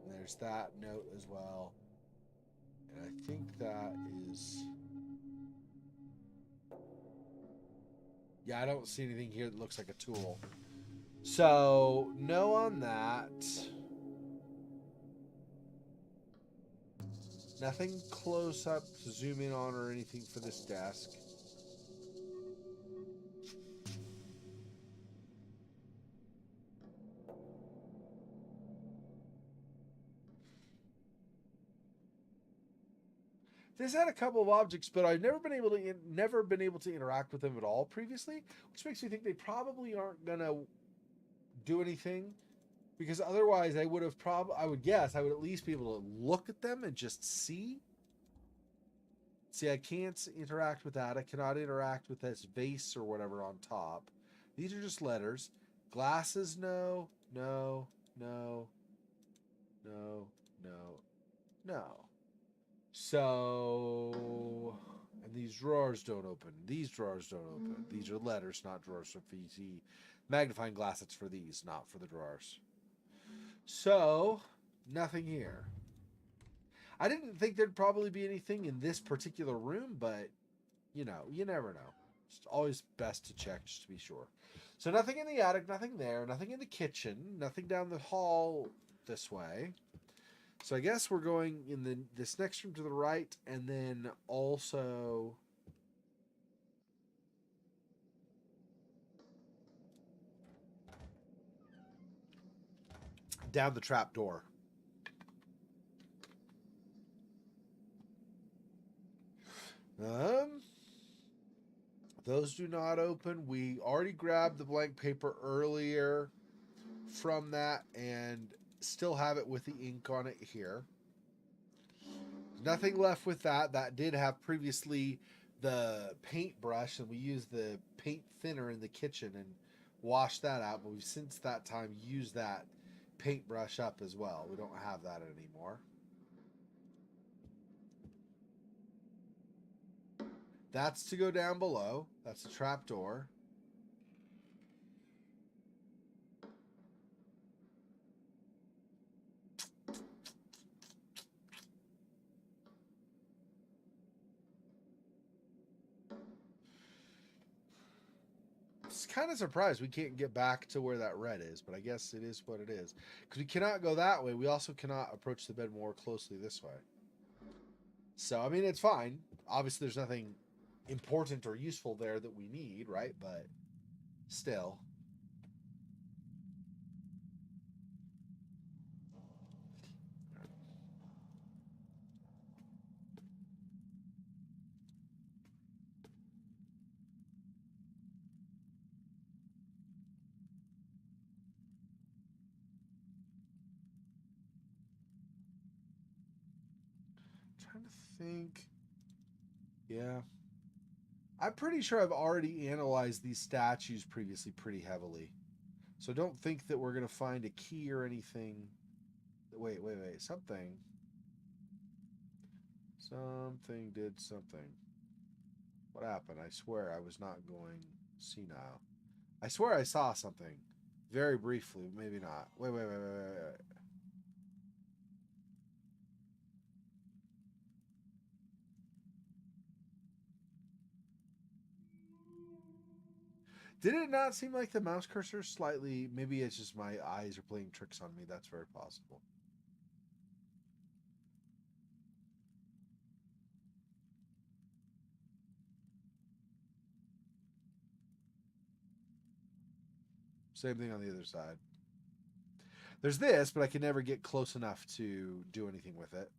There's that note as well. And I think that is. Yeah, I don't see anything here that looks like a tool. So, no on that. Nothing close up to zoom in on or anything for this desk. This had a couple of objects, but I've never been able to interact with them at all previously, which makes me think they probably aren't gonna do anything, because otherwise I would guess I would at least be able to look at them and just see. See, I can't interact with that. I cannot interact with this vase or whatever on top. These are just letters. Glasses, no, no, no, no, no, no. So, and these drawers don't open. These drawers don't open. These are letters, not drawers. So if you see magnifying glass, it's for these, not for the drawers. So, nothing here. I didn't think there'd probably be anything in this particular room, but, you know, you never know. It's always best to check just to be sure. So nothing in the attic, nothing there, nothing in the kitchen, nothing down the hall this way. So I guess we're going in this next room to the right, and then also down the trap door. Those do not open. We already grabbed the blank paper earlier from that and still have it with the ink on it here. Nothing left with that. That did have previously the paintbrush, and we used the paint thinner in the kitchen and washed that out, but we've since that time used that paintbrush up as well. We don't have that anymore. That's to go down below. That's the trap door. kind of surprised we can't get back to where that red is, but I guess it is what it is. Because we cannot go that way. We also cannot approach the bed more closely this way. So, I mean, it's fine. Obviously, there's nothing important or useful there that we need, right? But still. Trying to think. Yeah. I'm pretty sure I've already analyzed these statues previously pretty heavily. So don't think that we're going to find a key or anything. Wait. Something did something. What happened? I swear I was not going senile. I swear I saw something. Very briefly. Maybe not. Wait. Did it not seem like the mouse cursor slightly... Maybe it's just my eyes are playing tricks on me. That's very possible. Same thing on the other side. There's this, but I can never get close enough to do anything with it.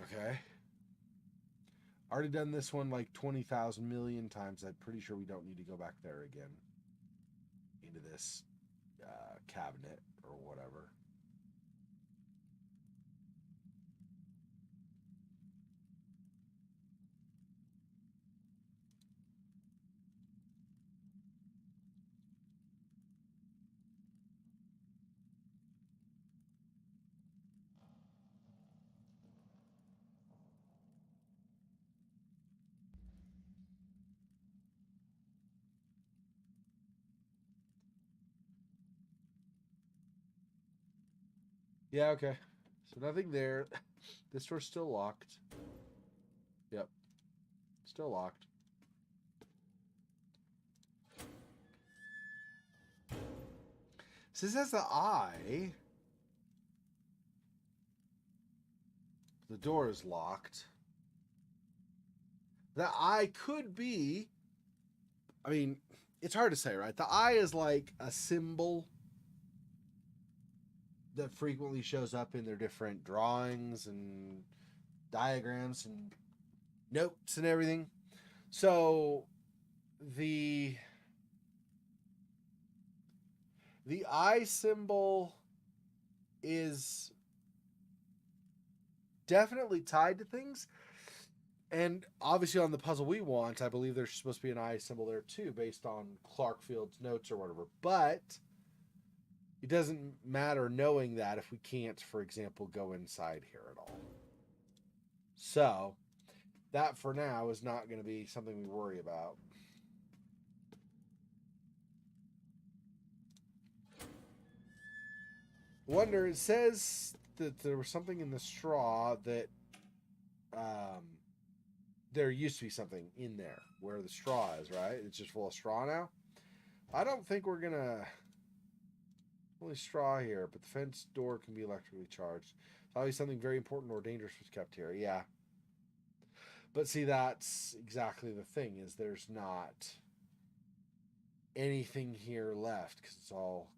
Okay. Already done this one like 20,000 million times. I'm pretty sure we don't need to go back there again. Into this cabinet or whatever. Yeah, okay. So nothing there. This door's still locked. Yep. Still locked. So this has the eye. The door is locked. The eye could be... I mean, it's hard to say, right? The eye is like a symbol that frequently shows up in their different drawings and diagrams and notes and everything. So the eye symbol is definitely tied to things. And obviously on the puzzle we want, I believe there's supposed to be an eye symbol there too, based on Clarkfield's notes or whatever. But it doesn't matter knowing that if we can't, for example, go inside here at all. So that for now is not going to be something we worry about. Wonder, it says that there was something in the straw that there used to be something in there where the straw is, right? It's just full of straw now. I don't think we're going to... Only straw here, but the fence door can be electrically charged. Probably something very important or dangerous was kept here. Yeah. But see, that's exactly the thing, is there's not anything here left because it's all...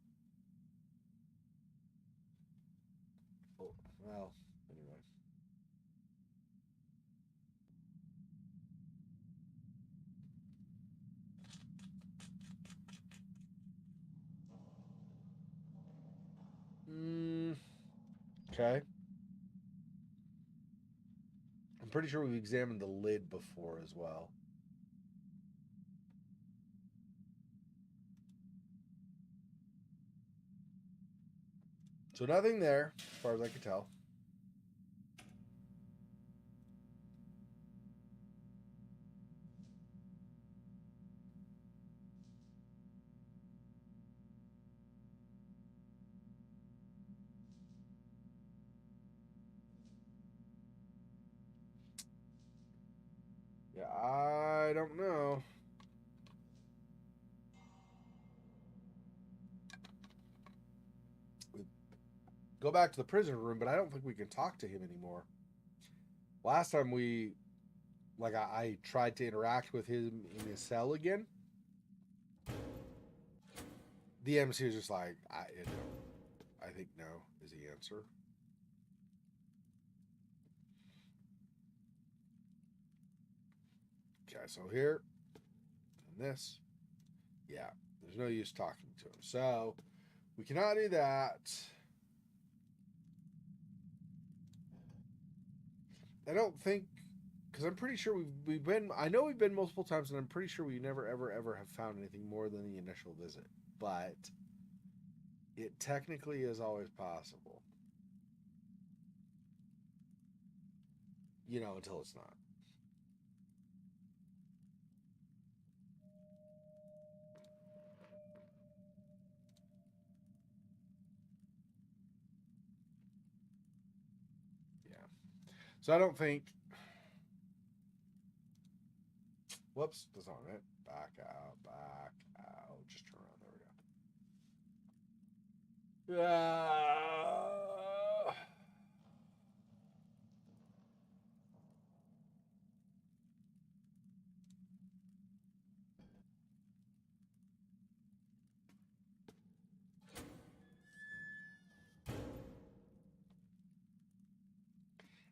Oh, well, anyway. Okay. I'm pretty sure we've examined the lid before as well. So nothing there, as far as I can tell. . Yeah, I don't know. We go back to the prisoner room, but I don't think we can talk to him anymore. Last time I tried to interact with him in his cell again. The MC was just like, I think no is the answer. Okay, so here, and this, yeah, there's no use talking to him. So we cannot do that. I don't think, because I'm pretty sure we've been. I know we've been multiple times, and I'm pretty sure we never ever have found anything more than the initial visit. But it technically is always possible, until it's not. Yeah. So I don't think. Whoops, that's not it. Back out, back out. Just turn around. There we go.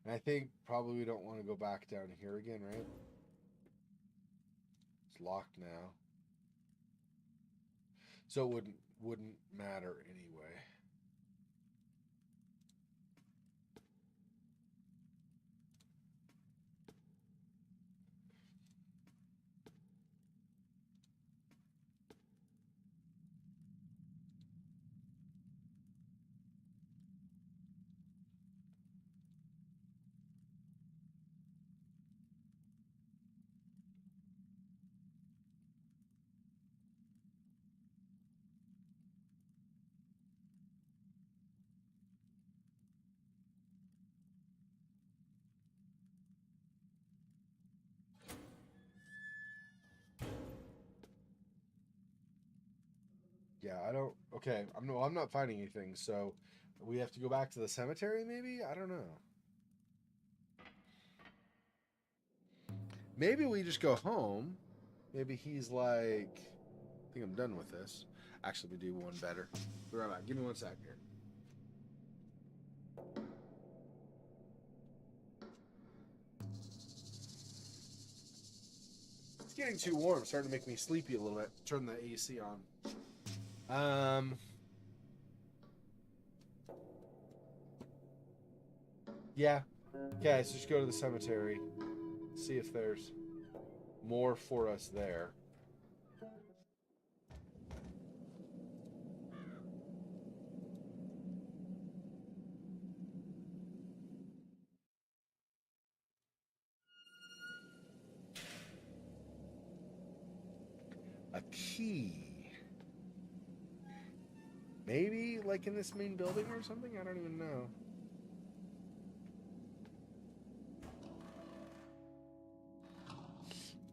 And I think probably we don't want to go back down here again, right? It's locked now. So it wouldn't matter anyway. Yeah, I don't. Okay, I'm not finding anything. So we have to go back to the cemetery, maybe. I don't know. Maybe we just go home. Maybe he's like, I think I'm done with this. Actually, we do one better. Be right back. Give me 1 second here. It's getting too warm. It's starting to make me sleepy a little bit. Turn the AC on. Yeah. Okay, so just go to the cemetery. See if there's more for us there. A key. Maybe like in this main building or something? I don't even know.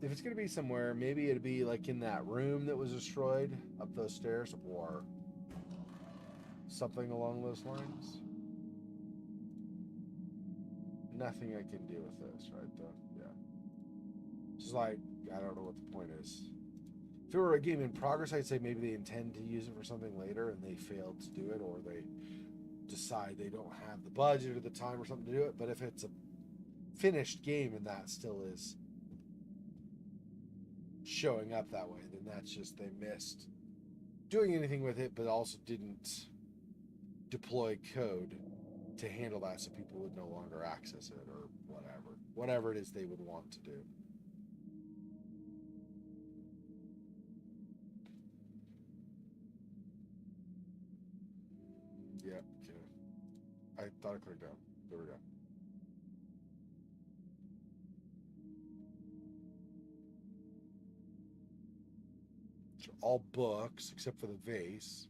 If it's going to be somewhere, maybe it'd be like in that room that was destroyed up those stairs or something along those lines. Nothing I can do with this, right? Though, yeah. It's like, I don't know what the point is. If it were a game in progress, I'd say maybe they intend to use it for something later and they failed to do it, or they decide they don't have the budget or the time or something to do it. But if it's a finished game and that still is showing up that way, then that's just they missed doing anything with it, but also didn't deploy code to handle that so people would no longer access it or whatever it is they would want to do. Yeah, okay. I thought I clicked down. There we go. So all books except for the vase.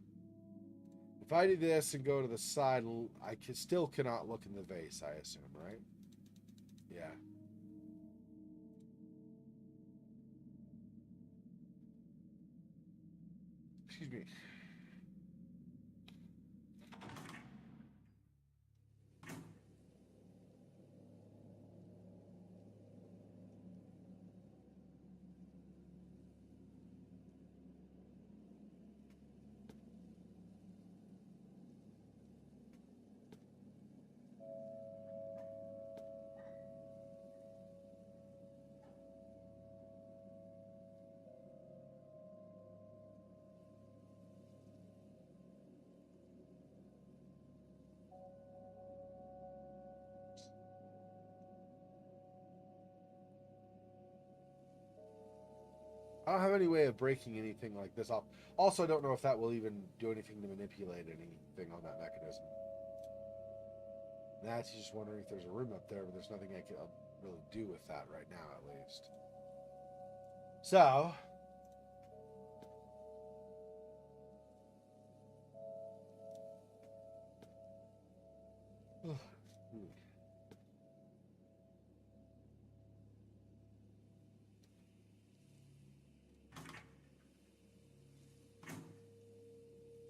If I do this and go to the side, I still cannot look in the vase, I assume, right? Yeah. Excuse me. I don't have any way of breaking anything like this off. Also, I don't know if that will even do anything to manipulate anything on that mechanism. That's just wondering if there's a room up there, but there's nothing I can really do with that right now, at least. So,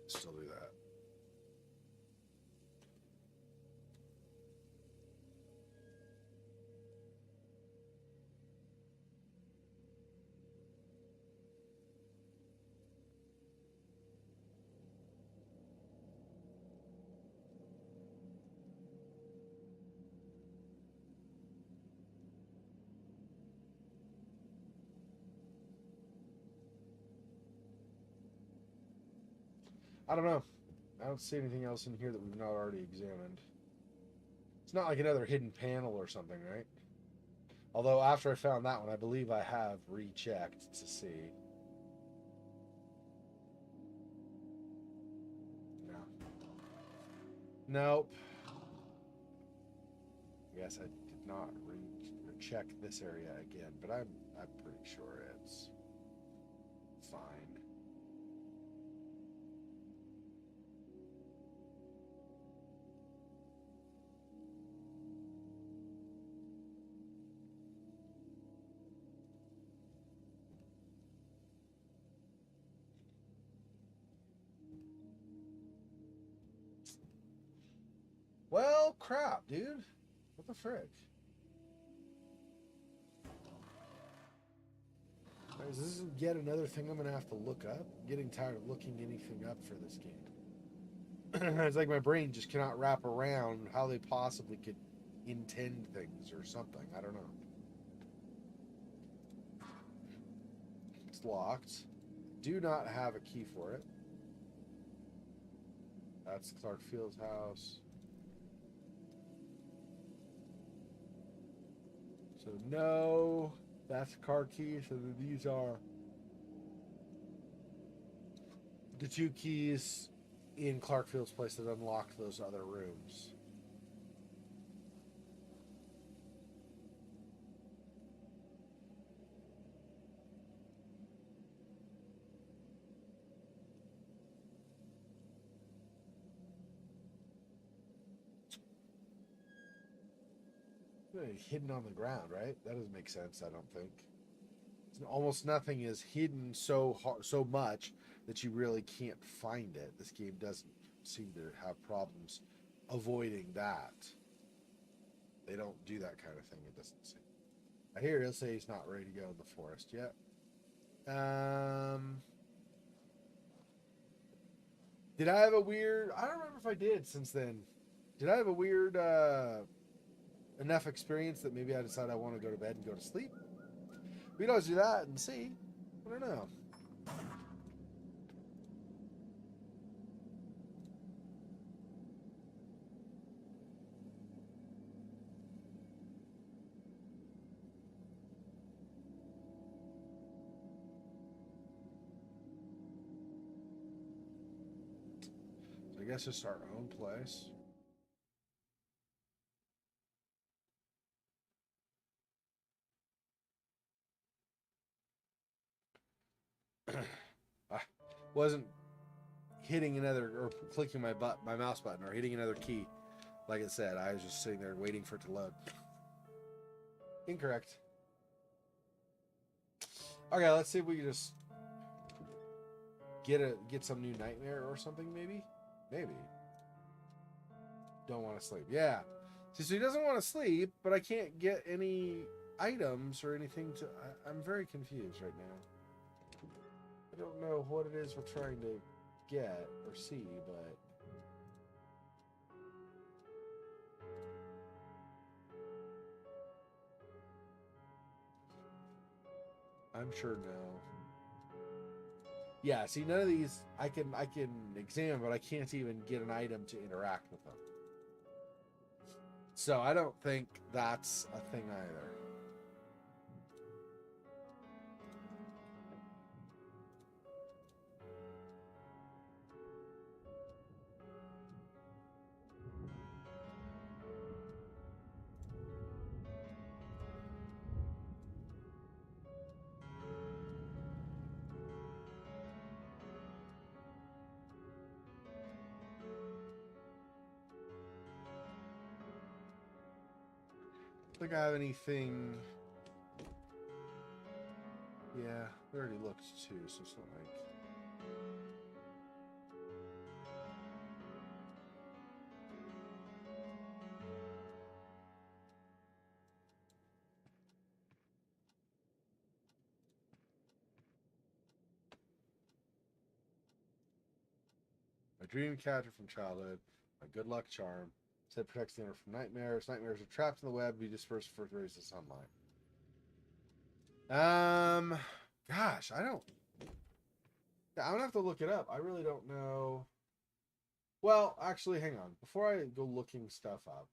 still do that. I don't know. I don't see anything else in here that we've not already examined. It's not like another hidden panel or something, right? Although after I found that one, I believe I have rechecked to see. No. Nope. Yes, I did not recheck this area again, but I'm pretty sure it's fine. Well, crap, dude. What the frick? Is this yet another thing I'm going to have to look up? I'm getting tired of looking anything up for this game. It's like my brain just cannot wrap around how they possibly could intend things or something. I don't know. It's locked. Do not have a key for it. That's Clark Field's house. So no, that's the car key. So these are the two keys in Clark Field's place that unlocked those other rooms. Hidden on the ground, right? That doesn't make sense, I don't think. Almost nothing is hidden so much that you really can't find it. This game doesn't seem to have problems avoiding that. They don't do that kind of thing, it doesn't seem. I hear he'll say he's not ready to go in the forest yet. Did I have a weird... I don't remember if I did since then. Did I have a weird... enough experience that maybe I decide I want to go to bed and go to sleep? We can always do that and see. I don't know. So I guess just our own place. I wasn't hitting another or clicking my mouse button or hitting another key. Like it said, I was just sitting there waiting for it to load. Incorrect. Okay, let's see if we can just... get some new nightmare or something, maybe? Maybe. Don't want to sleep. Yeah. See, so he doesn't want to sleep, but I can't get any items or anything to... I'm very confused right now. I don't know what it is we're trying to get or see, but... I'm sure no. Yeah, see, none of these I can examine, but I can't even get an item to interact with them. So I don't think that's a thing either. I don't think I have anything. Yeah, we already looked too, so it's not like. My dream catcher from childhood, my good luck charm. Said protects the owner from nightmares. Nightmares are trapped in the web, be dispersed for rays of sunlight. Gosh, I don't. Yeah, I'm gonna have to look it up. I really don't know. Well, actually, hang on. Before I go looking stuff up,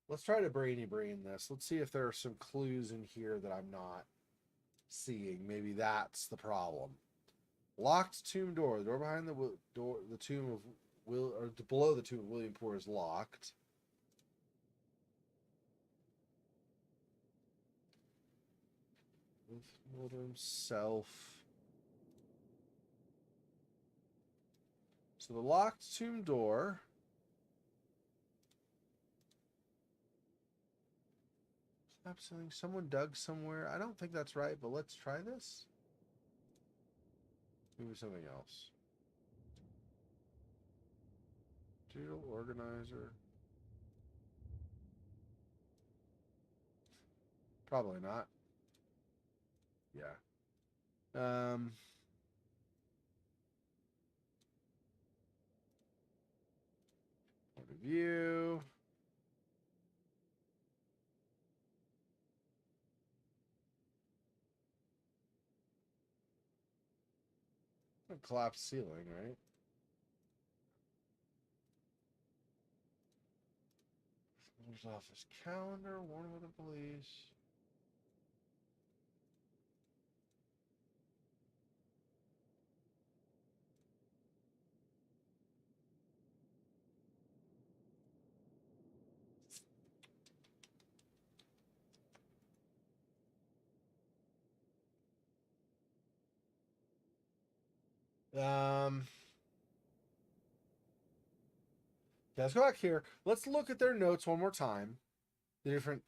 let's try to brain this. Let's see if there are some clues in here that I'm not seeing. Maybe that's the problem. Locked tomb door. The door behind the tomb of Will, or below the tomb of William Poor is locked. With Mulder himself. So the locked tomb door. Slap ceiling. Someone dug somewhere. I don't think that's right, but let's try this. Maybe something else. Digital organizer. Probably not. Yeah. Point of view. A collapsed ceiling, right? Office calendar, warning of the police. Let's go back here. Let's look at their notes one more time. The different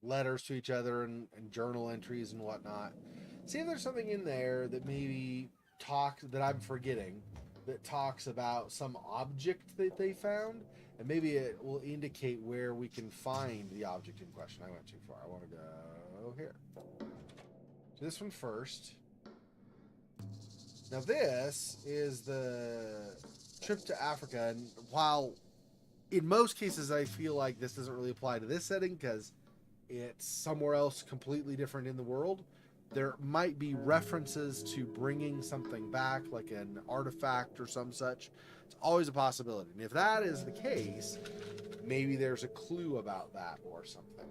letters to each other and journal entries and whatnot. See if there's something in there that maybe talks that I'm forgetting that talks about some object that they found, and maybe it will indicate where we can find the object in question. I went too far. I want to go here. So this one first. Now this is the trip to Africa, and while in most cases I feel like this doesn't really apply to this setting because it's somewhere else completely different in the world, there might be references to bringing something back, like an artifact or some such. It's always a possibility. And if that is the case, maybe there's a clue about that or something.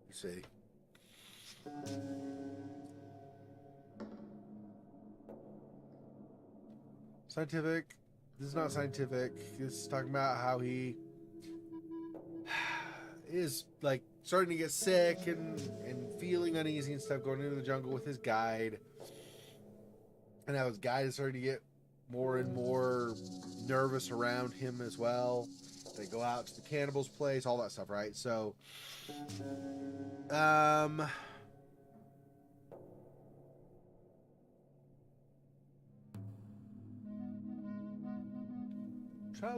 You see. Scientific. This is not scientific. This is talking about how he is like starting to get sick and feeling uneasy and stuff, going into the jungle with his guide. And how his guide is starting to get more and more nervous around him as well. They go out to the cannibal's place, all that stuff, right? So, Travel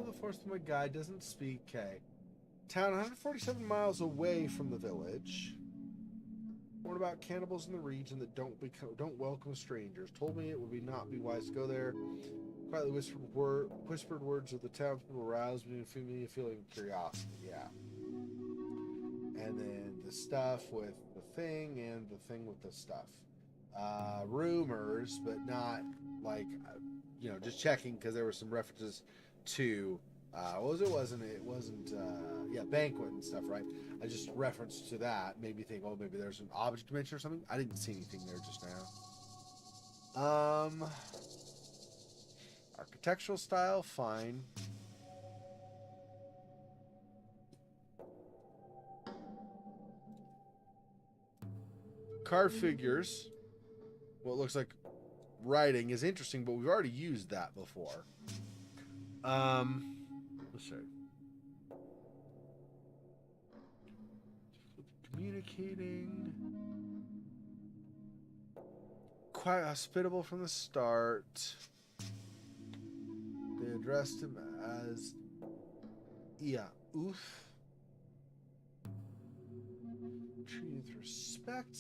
the forest with my guide, doesn't speak. Okay. Town 147 miles away from the village. Warned about cannibals in the region that don't welcome strangers. Told me it would not be wise to go there. Quietly whispered words of the townspeople aroused me a feeling of curiosity. Yeah. And then the stuff with the thing and the thing with the stuff. Rumors, but not like, just checking because there were some references to it wasn't banquet and stuff, right? I just referenced to that, made me think, maybe there's an object dimension or something. I didn't see anything there just now. Architectural style, fine. Carved figures, what looks like writing is interesting, but we've already used that before. Let's see. Communicating. Quite hospitable from the start. They addressed him as Oof. Treated with respect.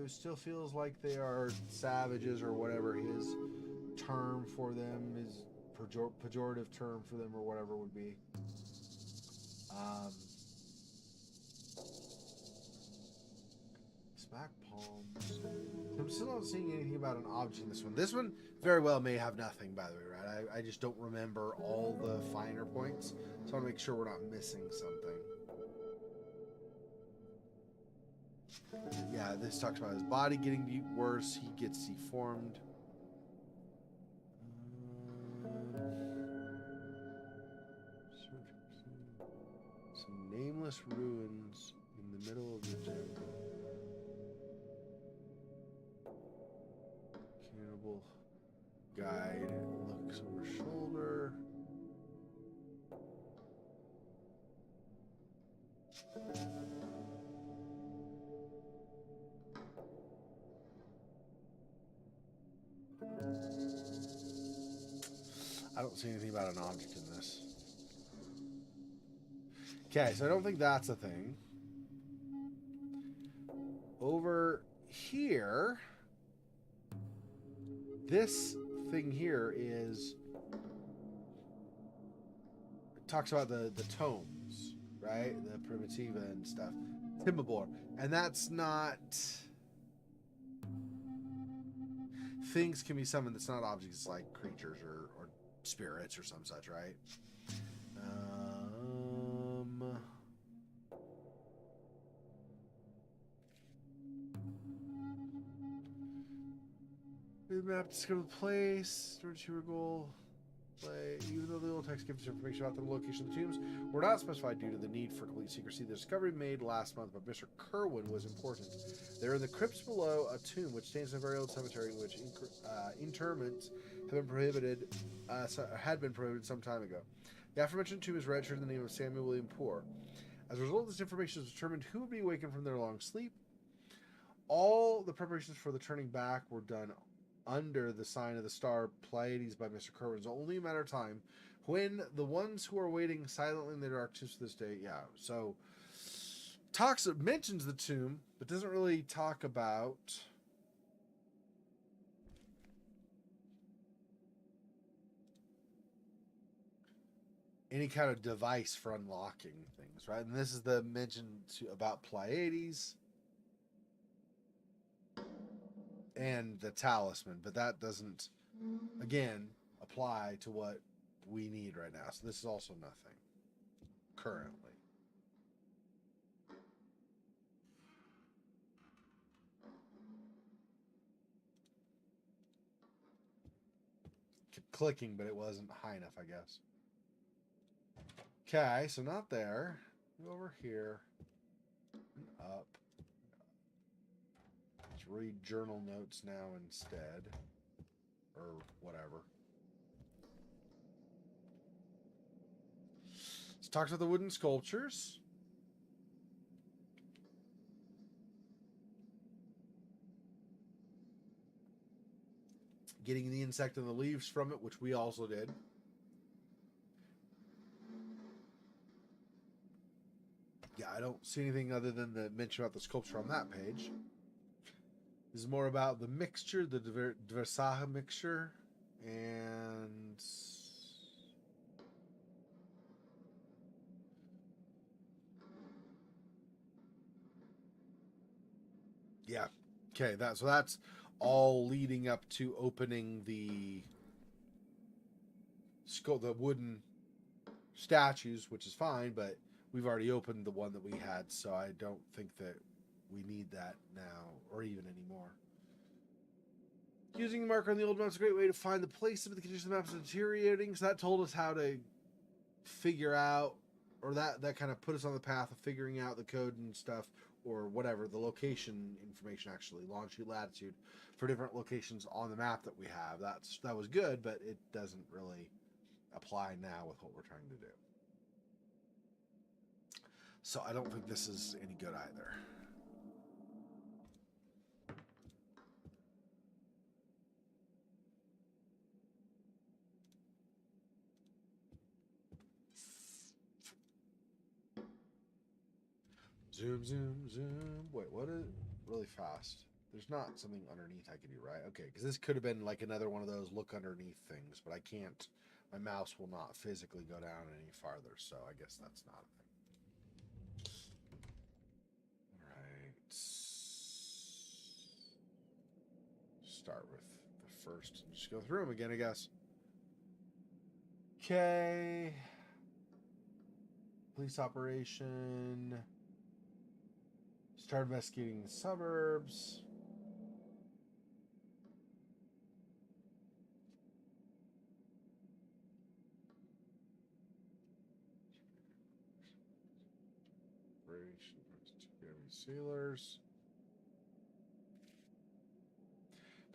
Still feels like they are savages or whatever his term for them, his pejorative term for them or whatever would be. Smack palms. I'm still not seeing anything about an object in this one. This one very well may have nothing, by the way, right? I just don't remember all the finer points, so I want to make sure we're not missing something. Yeah, this talks about his body getting worse. He gets deformed. Some nameless ruins in the middle of the jungle. Cannibal guide looks over shoulder. I don't see anything about an object in this. Okay, so I don't think that's a thing. Over here, this thing here is... It talks about the tomes, right? The Primitiva and stuff. Timabor. And that's not... Things can be summoned that's not objects, like creatures or spirits or some such, right? The map discover the place, storage your goal. Play. Even though the old text gives information about the location of the tombs, were not specified due to the need for complete secrecy. The discovery made last month by Mr. Kerwin was important. There in the crypts below a tomb which stands in a very old cemetery in which interments had been prohibited some time ago. The aforementioned tomb is registered in the name of Samuel William Poor. As a result of this information, it was determined who would be awakened from their long sleep. All the preparations for the turning back were done under the sign of the star Pleiades by Mr. Kerwin. It's only a matter of time when the ones who are waiting silently in the dark tombs to this day. Yeah, so mentions the tomb, but doesn't really talk about any kind of device for unlocking things, right? And this is the mention about Pleiades and the talisman, but that doesn't, again, apply to what we need right now. So this is also nothing currently. Kept clicking, but it wasn't high enough, I guess. Okay, so not there. Go over here and up. Let's read journal notes now instead, or whatever. talks about the wooden sculptures. Getting the insect and the leaves from it, which we also did. Yeah, I don't see anything other than the mention about the sculpture on that page. This is more about the mixture, the Dversaha mixture, and yeah, okay. That's all leading up to opening the wooden statues, which is fine, but we've already opened the one that we had, so I don't think that we need that now or even anymore. Using the marker on the old map is a great way to find the place of the condition of the map is deteriorating. So that told us how to figure out, or that kind of put us on the path of figuring out the code and stuff, or whatever, the location information, actually, longitude, latitude, for different locations on the map that we have. That was good, but it doesn't really apply now with what we're trying to do. So I don't think this is any good either. Zoom, zoom, zoom. Wait, what is really fast? There's not something underneath I could do, right? Okay, because this could have been like another one of those look underneath things, but I can't. My mouse will not physically go down any farther, so I guess that's not a thing. All right. Start with the first and just go through them again, I guess. Okay. Police operation. Start investigating the suburbs. Sailors.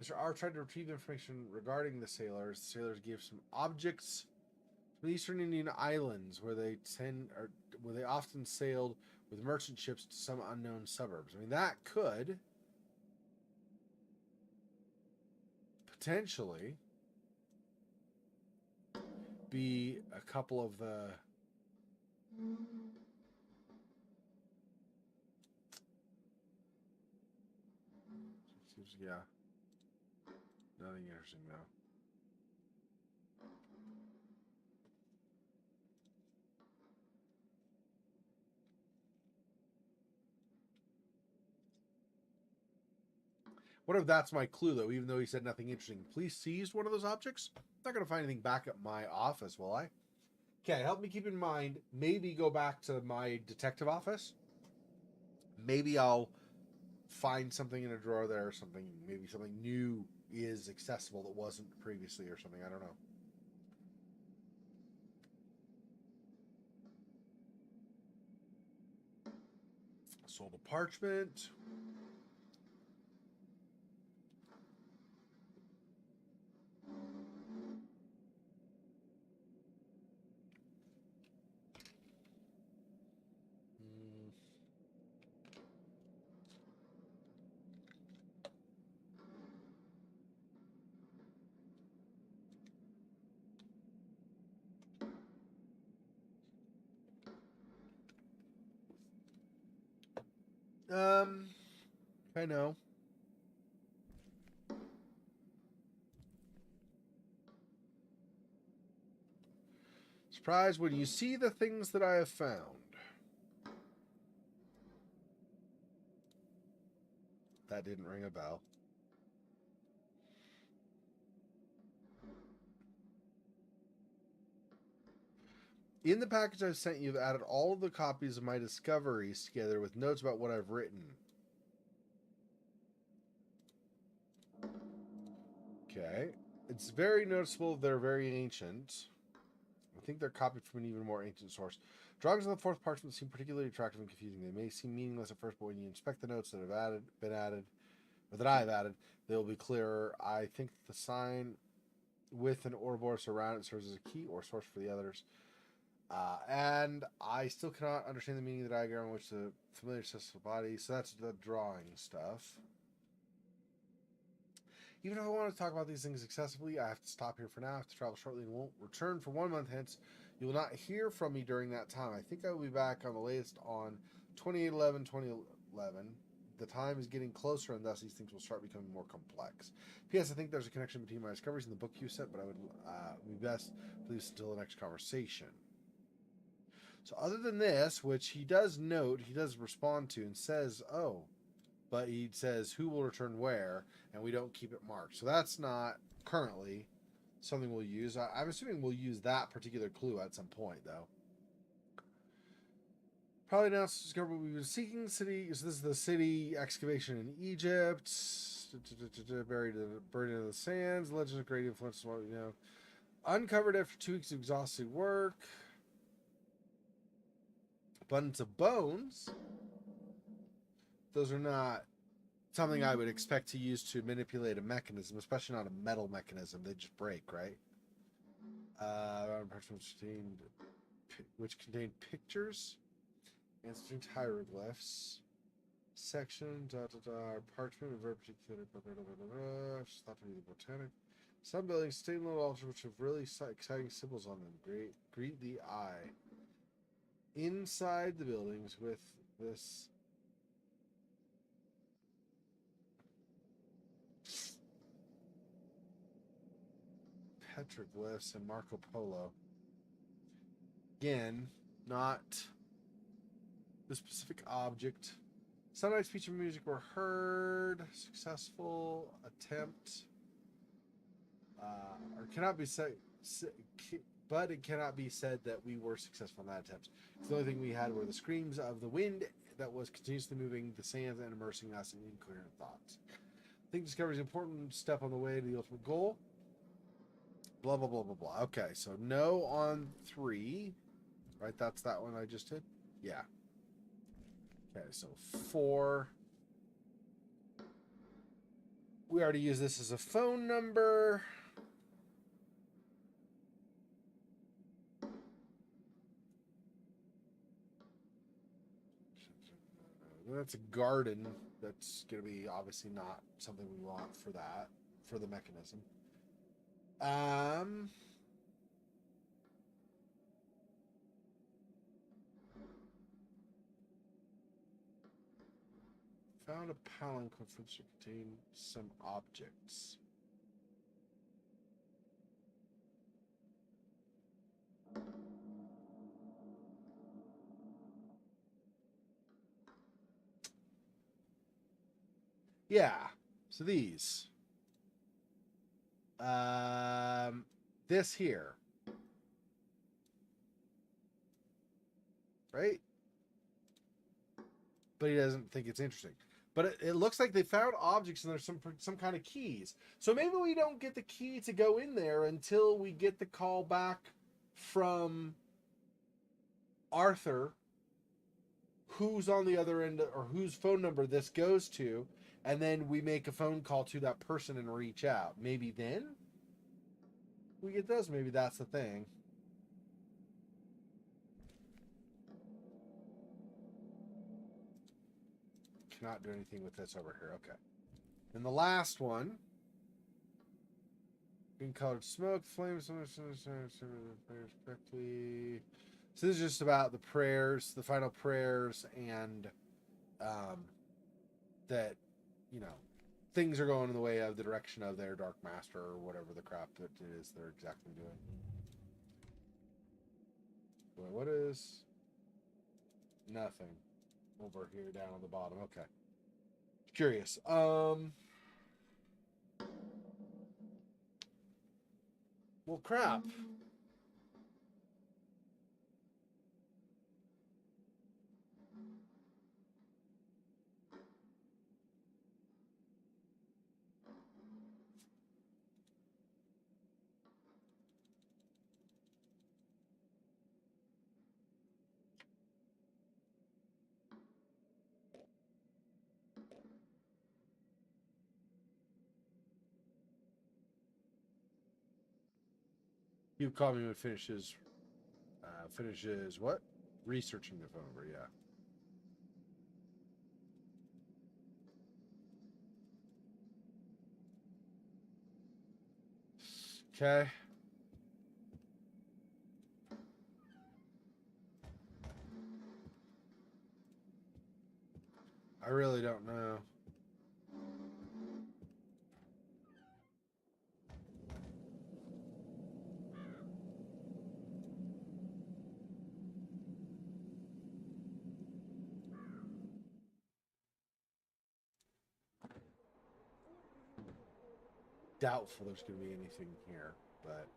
Mr. R tried to retrieve information regarding the sailors. The sailors gave some objects from the Eastern Indian Islands where they often sailed with merchant ships to some unknown suburbs. I mean, that could potentially be a couple of the yeah. Nothing interesting though. What if that's my clue, though, even though he said nothing interesting? Police seized one of those objects? I'm not going to find anything back at my office, will I? Okay, help me keep in mind, maybe go back to my detective office. Maybe I'll find something in a drawer there or something. Maybe something new is accessible that wasn't previously or something. I don't know. Sold a parchment. I know. Surprised when you see the things that I have found. That didn't ring a bell. In the package I've sent you, I've added all of the copies of my discoveries together with notes about what I've written. Okay. It's very noticeable they're very ancient. I think they're copied from an even more ancient source. Drawings on the fourth parchment seem particularly attractive and confusing. They may seem meaningless at first, but when you inspect the notes that have been added, or that I have added, they'll be clearer. I think the sign with an Ouroboros around it serves as a key or source for the others. And I still cannot understand the meaning of the diagram in which the familiar celestial body. So that's the drawing stuff. Even if I want to talk about these things excessively, I have to stop here for now. I have to travel shortly and won't return for 1 month hence. You will not hear from me during that time. I think I will be back on the latest on 2011. The time is getting closer, and thus these things will start becoming more complex. P.S. I think there's a connection between my discoveries and the book you sent, but I would be best to leave this until the next conversation. So other than this, which he does note, he does respond to and says, oh, but he says who will return where, and we don't keep it marked. So that's not currently something we'll use. I'm assuming we'll use that particular clue at some point, though. Probably announced to discover we've been seeking city. So this is the city excavation in Egypt. Buried in the sands. Legend of great influence. What we know. Uncovered after 2 weeks of exhausting work. Abundance of bones. Those are not something I would expect to use to manipulate a mechanism, especially not a metal mechanism. They just break, right? Which contained pictures, instant hieroglyphs, section, parchment, and very particular, thought to be the botanic. Some buildings, stained little altars, which have really exciting symbols on them. Greet the eye. Inside the buildings with this petroglyphs and Marco Polo. Again, not the specific object. Sunlight, speech, and music were heard. Successful attempt. Or cannot be said, but it cannot be said that we were successful in that attempt. The only thing we had were the screams of the wind that was continuously moving the sands and immersing us in incoherent thoughts. I think discovery is an important step on the way to the ultimate goal. Blah, blah, blah, blah, blah. Okay, so no on 3. Right, that's that one I just did? Yeah. Okay, so 4. We already used this as a phone number. That's a garden. That's going to be obviously not something we want for that, for the mechanism. Found a palanquin which contained some objects. Yeah. So these. This here. Right? But he doesn't think it's interesting. But it looks like they found objects and there's some kind of keys. So maybe we don't get the key to go in there until we get the call back from Arthur, who's on the other end, or whose phone number this goes to, and then we make a phone call to that person and reach out. Maybe then we get those. Maybe that's the thing. Cannot do anything with this over here. Okay. And the last one. Green colored smoke, flames, correctly. So this is just about the prayers, the final prayers, and that, you know, things are going in the way of the direction of their Dark Master or whatever the crap that it is they're exactly doing. Wait, what is nothing over here down on the bottom? Okay. Curious. Well, crap. You call me when it finishes Finishes what? Researching the phone number, yeah. Okay. I really don't know. Doubtful there's going to be anything here, but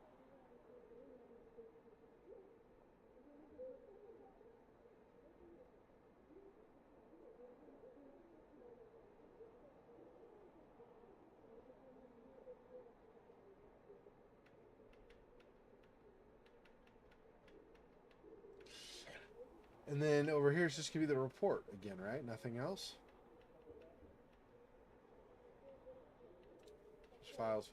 and then over here it's just going to be the report again, right? Nothing else? Just files.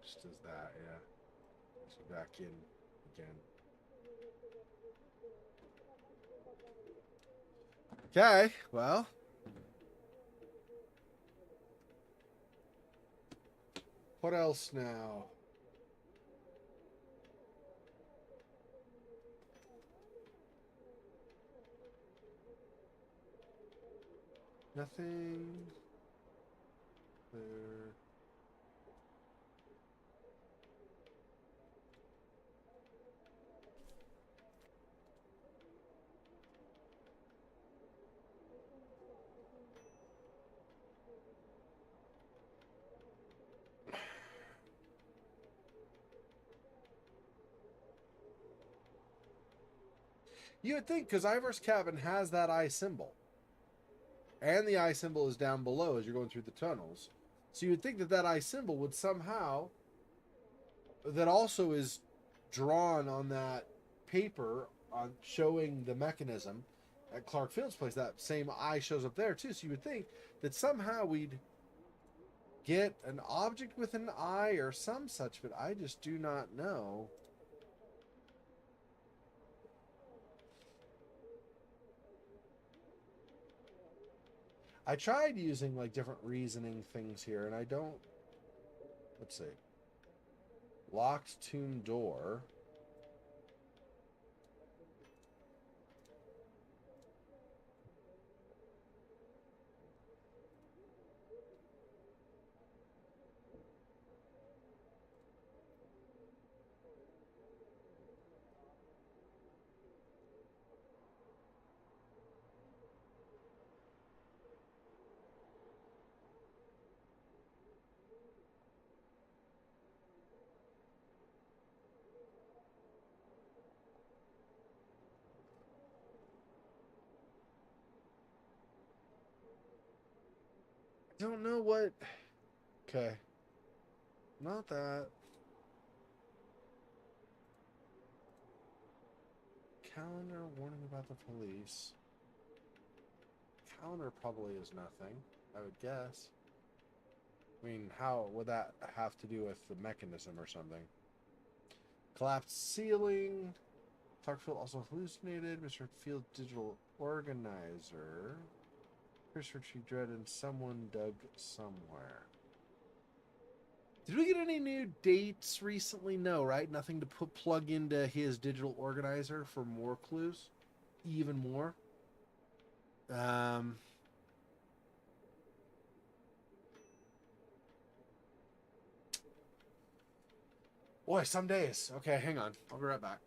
Just does that, yeah. So back in again. Okay, well. What else now? Nothing. There. You would think, because Ivor's cabin has that eye symbol. And the eye symbol is down below as you're going through the tunnels. So you would think that that eye symbol would somehow... that also is drawn on that paper on showing the mechanism at Clark Field's place. That same eye shows up there, too. So you would think that somehow we'd get an object with an eye or some such, but I just do not know. I tried using like different reasoning things here, and I don't. Let's see. Locked tomb door. I don't know what. Okay. Not that. Calendar warning about the police. Calendar probably is nothing, I would guess. I mean, how would that have to do with the mechanism or something? Collapsed ceiling. Clarkfield also hallucinated. Mr. Field digital organizer. Chris Ritchie Dread and someone dug somewhere. Did we get any new dates recently? No, right? Nothing to plug into his digital organizer for more clues? Even more? Boy, some days. Okay, hang on. I'll be right back.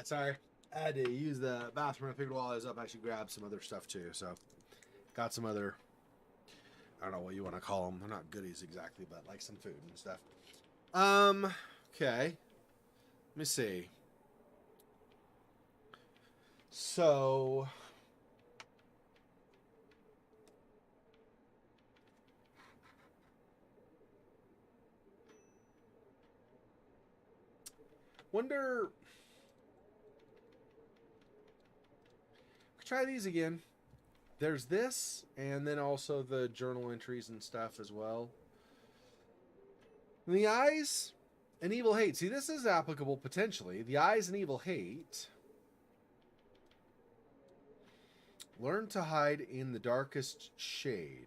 Sorry. I had to use the bathroom. I figured while I was up, I should grab some other stuff too. So, got some other, I don't know what you want to call them. They're not goodies exactly, but like some food and stuff. Okay. Let me see. So, wonder. Try these again. There's this, and then also the journal entries and stuff as well. The eyes and evil hate. See, this is applicable potentially. The eyes and evil hate. Learn to hide in the darkest shade.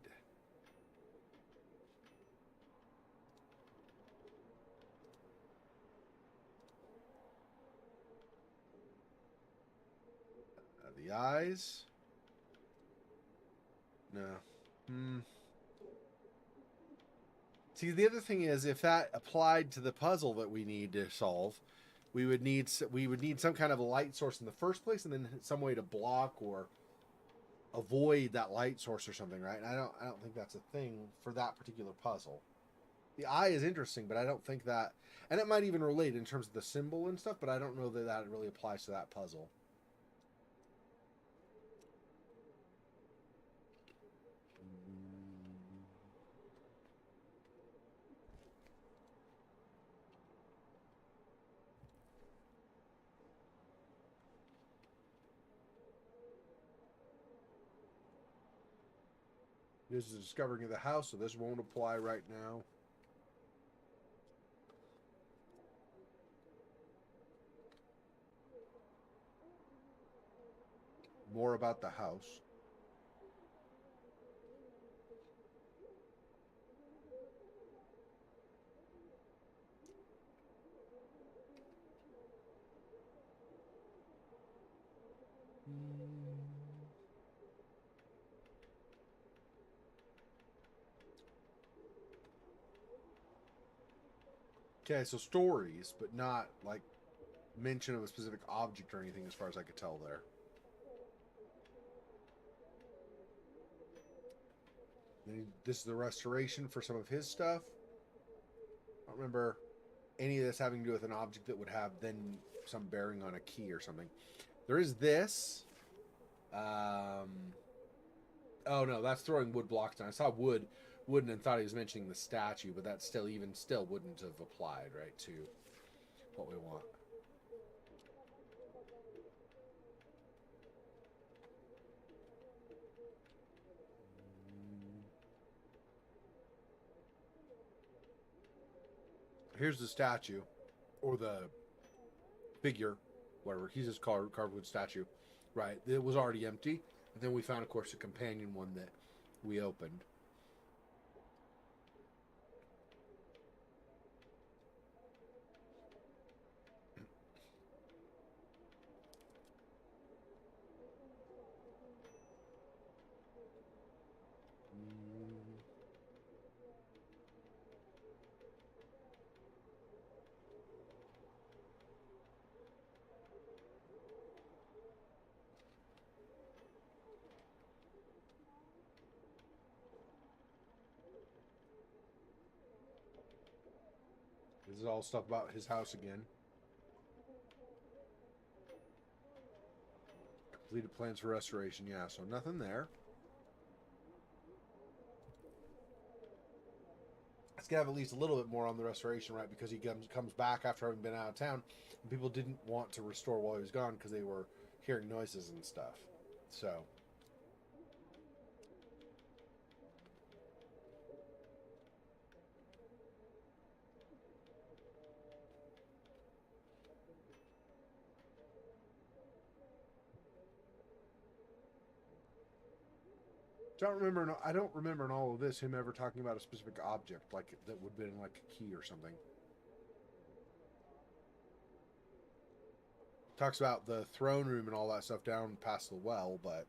The eyes. No. See, the other thing is, if that applied to the puzzle that we need to solve, we would need some kind of a light source in the first place, and then some way to block or avoid that light source or something, right? And I don't think that's a thing for that particular puzzle. The eye is interesting, but I don't think that, and it might even relate in terms of the symbol and stuff, but I don't know that that really applies to that puzzle. This is discovering of the house, so this won't apply right now. More about the house. Okay, so stories, but not like mention of a specific object or anything as far as I could tell there. This is the restoration for some of his stuff. I don't remember any of this having to do with an object that would have then some bearing on a key or something. There is this. Oh no, that's throwing wood blocks down. I saw wooden and thought he was mentioning the statue, but that still wouldn't have applied, right, to what we want. Here's the statue, or the figure, whatever. He's just carved wood statue, right? It was already empty, and then we found, of course, a companion one that we opened. This is all stuff about his house again. Completed plans for restoration. Yeah, so nothing there. Let's have at least a little bit more on the restoration, right? Because he comes back after having been out of town, and people didn't want to restore while he was gone because they were hearing noises and stuff. So I don't remember in all of this him ever talking about a specific object like that would have been like a key or something. Talks about the throne room and all that stuff down past the well, but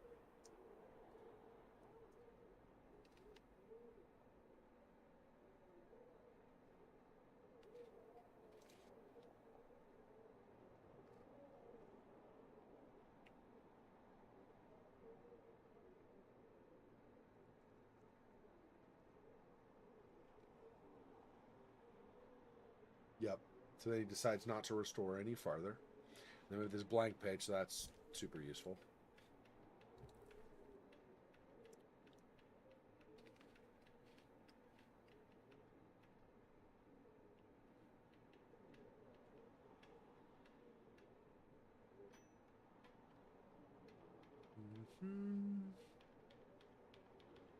yep. So then he decides not to restore any farther. Then we have this blank page, so that's super useful.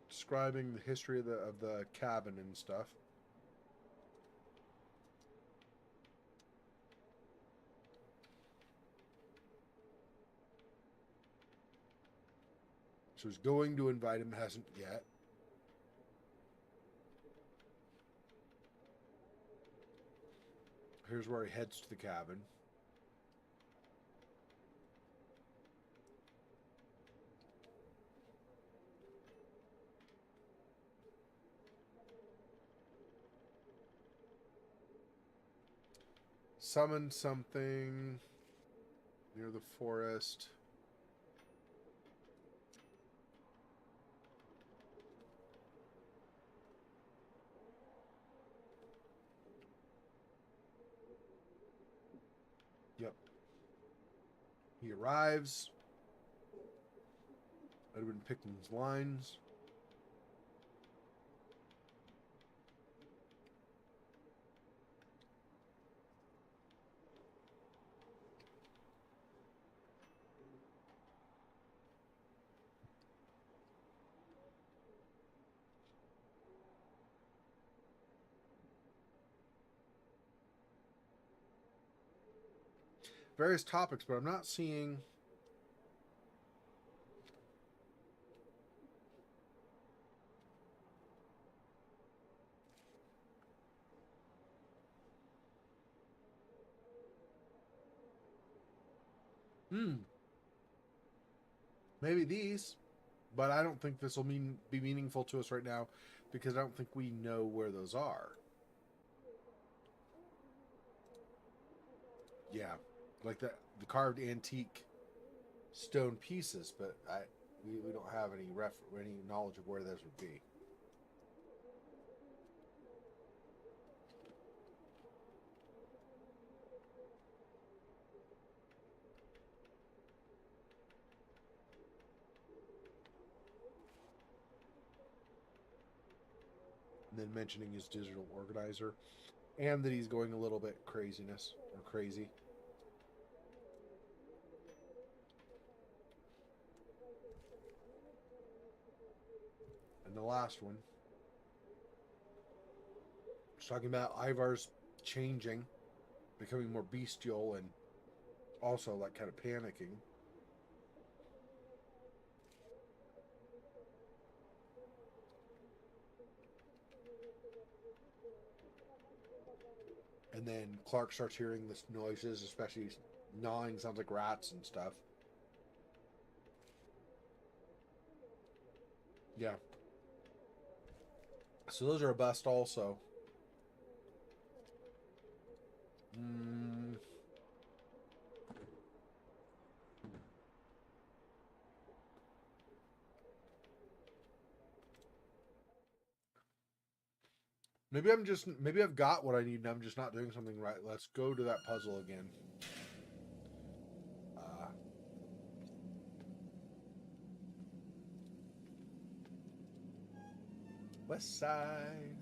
Describing the history of the cabin and stuff. So he's going to invite him, hasn't yet. Here's where he heads to the cabin. Summon something near the forest. Yep. He arrives. Edwin Pickton's lines. Various topics, but I'm not seeing. Maybe these, but I don't think this will be meaningful to us right now because I don't think we know where those are. Yeah, like the carved antique stone pieces, but we don't have any knowledge of where those would be. And then mentioning his digital organizer, and that he's going a little bit craziness or crazy. And the last one, it's talking about Ivar's changing, becoming more bestial, and also like kind of panicking. And then Clark starts hearing this noises, especially gnawing, sounds like rats and stuff. Yeah. So those are a bust also. Mm, maybe I've got what I need and I'm just not doing something right. Let's go to that puzzle again. West Side.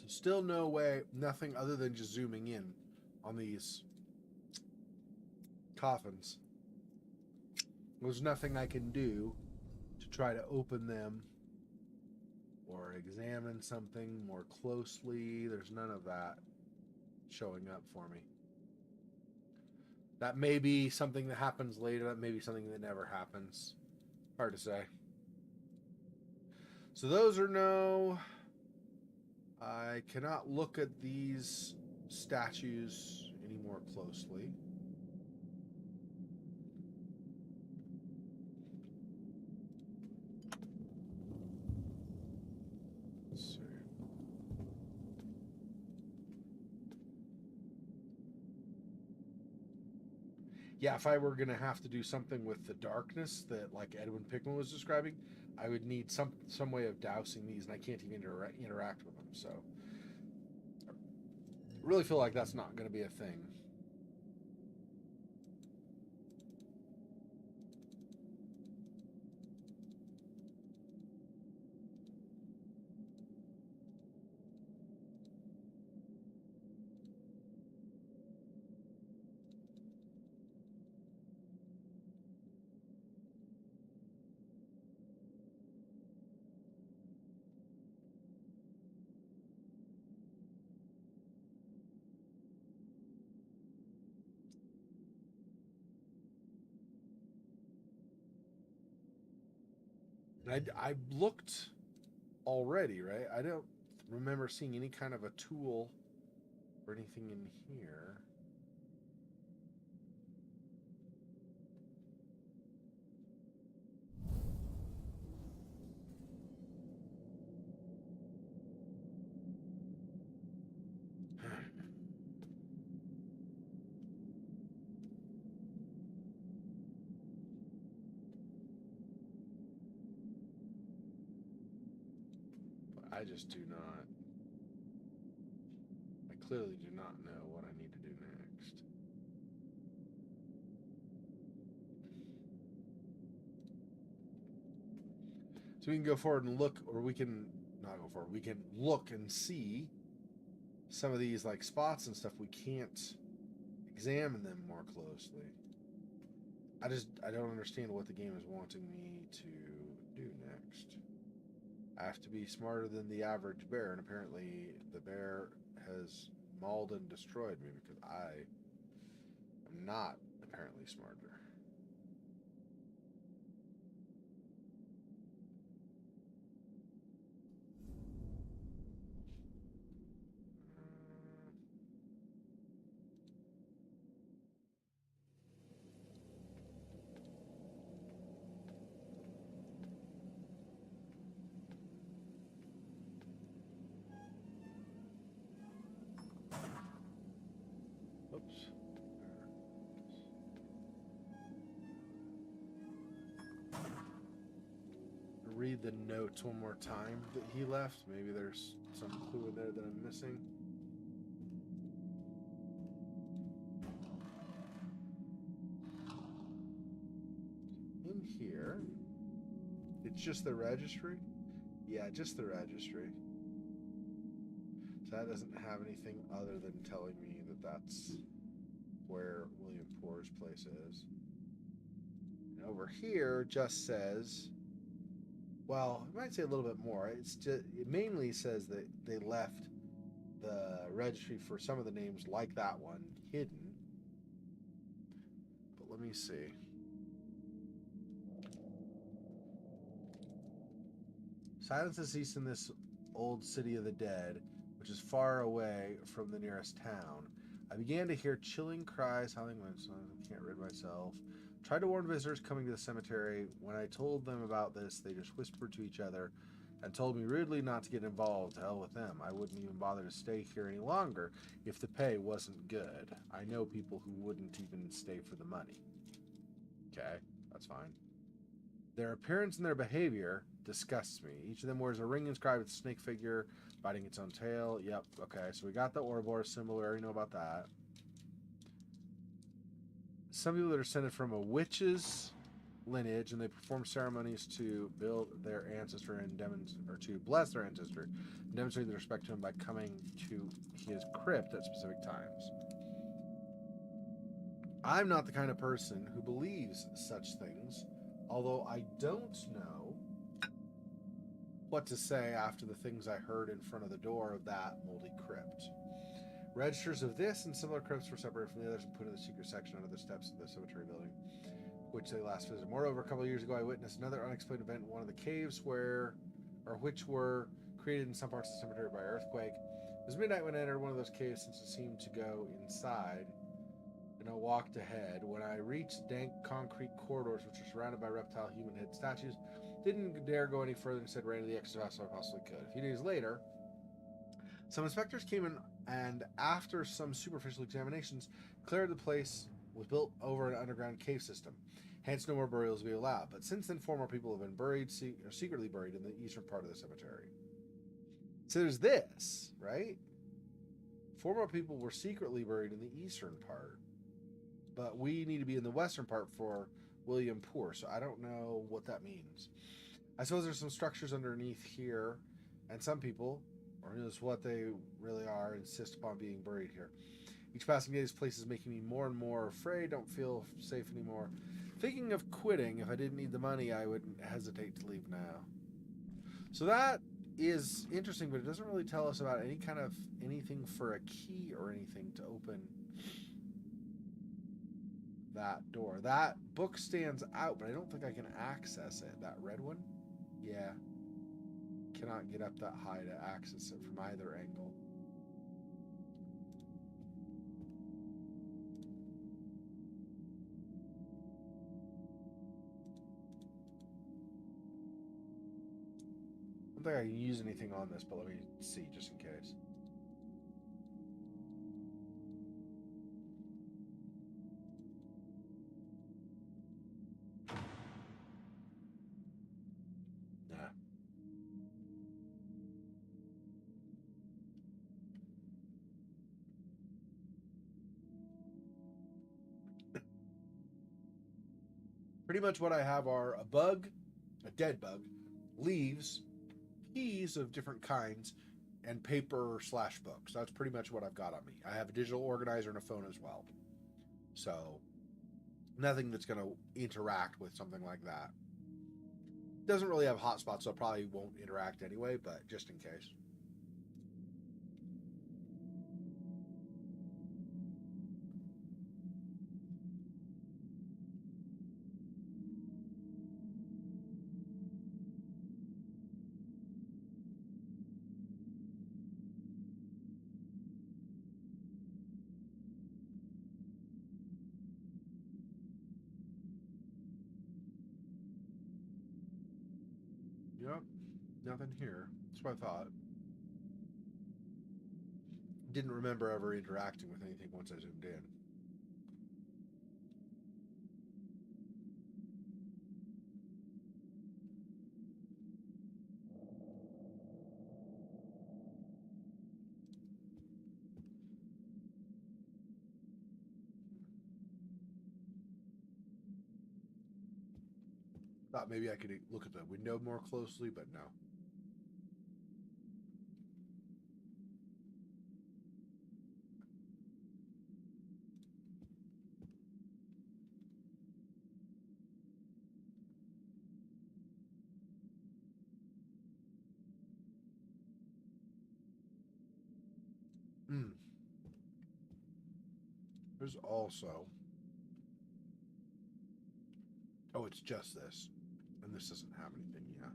So still no way, nothing other than just zooming in on these coffins. There's nothing I can do to try to open them or examine something more closely. There's none of that showing up for me. That may be something that happens later. That may be something that never happens. Hard to say. So those are no. I cannot look at these statues any more closely. Let's see. Yeah, if I were going to have to do something with the darkness that like Edwin Pickman was describing, I would need some way of dousing these, and I can't even interact with them. So I really feel like that's not going to be a thing. I looked already, right? I don't remember seeing any kind of a tool or anything in here. I just do not. clearly do not know what I need to do next. So we can go forward and look, or we can not go forward. We can look and see some of these like spots and stuff. We can't examine them more closely. I don't understand what the game is wanting me to do next. I have to be smarter than the average bear, and apparently the bear has mauled and destroyed me because I am not apparently smarter. Oops. Read the notes one more time that he left. Maybe there's some clue in there that I'm missing. In here, it's just the registry? Yeah, just the registry. So that doesn't have anything other than telling me that that's where William Poor's place is. And over here just says, well, it might say a little bit more. It's just, it mainly says that they left the registry for some of the names, like that one, hidden. But let me see. Silence has ceased in this old city of the dead, which is far away from the nearest town. I began to hear chilling cries, howling winds. I can't rid myself. Tried to warn visitors coming to the cemetery. When I told them about this, they just whispered to each other and told me rudely not to get involved. To hell with them. I wouldn't even bother to stay here any longer if the pay wasn't good. I know people who wouldn't even stay for the money. Okay, that's fine. Their appearance and their behavior disgusts me. Each of them wears a ring inscribed with a snake figure biting its own tail. Yep, okay, so we got the Ouroboros symbol. We already know about that. Some people that are descended from a witch's lineage, and they perform ceremonies to build their ancestor and to bless their ancestor and demonstrate their respect to him by coming to his crypt at specific times. I'm not the kind of person who believes such things, although I don't know what to say after the things I heard in front of the door of that moldy crypt. Registers of this and similar crypts were separated from the others and put in the secret section under the steps of the cemetery building, which they last visited. Moreover, a couple of years ago, I witnessed another unexplained event in one of the caves which were created in some parts of the cemetery by earthquake. It was midnight when I entered one of those caves, since it seemed to go inside, and I walked ahead. When I reached dank concrete corridors, which were surrounded by reptile human head statues, didn't dare go any further and instead ran to the exit as fast as I possibly could. A few days later, some inspectors came in and, after some superficial examinations, declared the place was built over an underground cave system. Hence, no more burials will be allowed. But since then, 4 more people have been buried, or secretly buried, in the eastern part of the cemetery. So there's this, right? 4 more people were secretly buried in the eastern part. But we need to be in the western part for William Poor, so I don't know what that means. I suppose there's some structures underneath here, and some people, or who knows what they really are, insist upon being buried here. Each passing day, this place is making me more and more afraid. Don't feel safe anymore. Thinking of quitting. If I didn't need the money, I wouldn't hesitate to leave now. So that is interesting, but it doesn't really tell us about any kind of anything for a key or anything to open that door. That book stands out, but I don't think I can access it. That red one? Yeah. Cannot get up that high to access it from either angle. I don't think I can use anything on this, but let me see just in case. Nah. Pretty much what I have are a bug, a dead bug, leaves, keys of different kinds, and paper/books. That's pretty much what I've got on me. I have a digital organizer and a phone as well. So nothing that's going to interact with something like that. Doesn't really have hotspots, so it probably won't interact anyway, but just in case. Yep, nothing here. That's what I thought. Didn't remember ever interacting with anything once I zoomed in. Thought maybe I could look at the window more closely, but no. There's also... Oh, it's just this. And this doesn't have anything yet.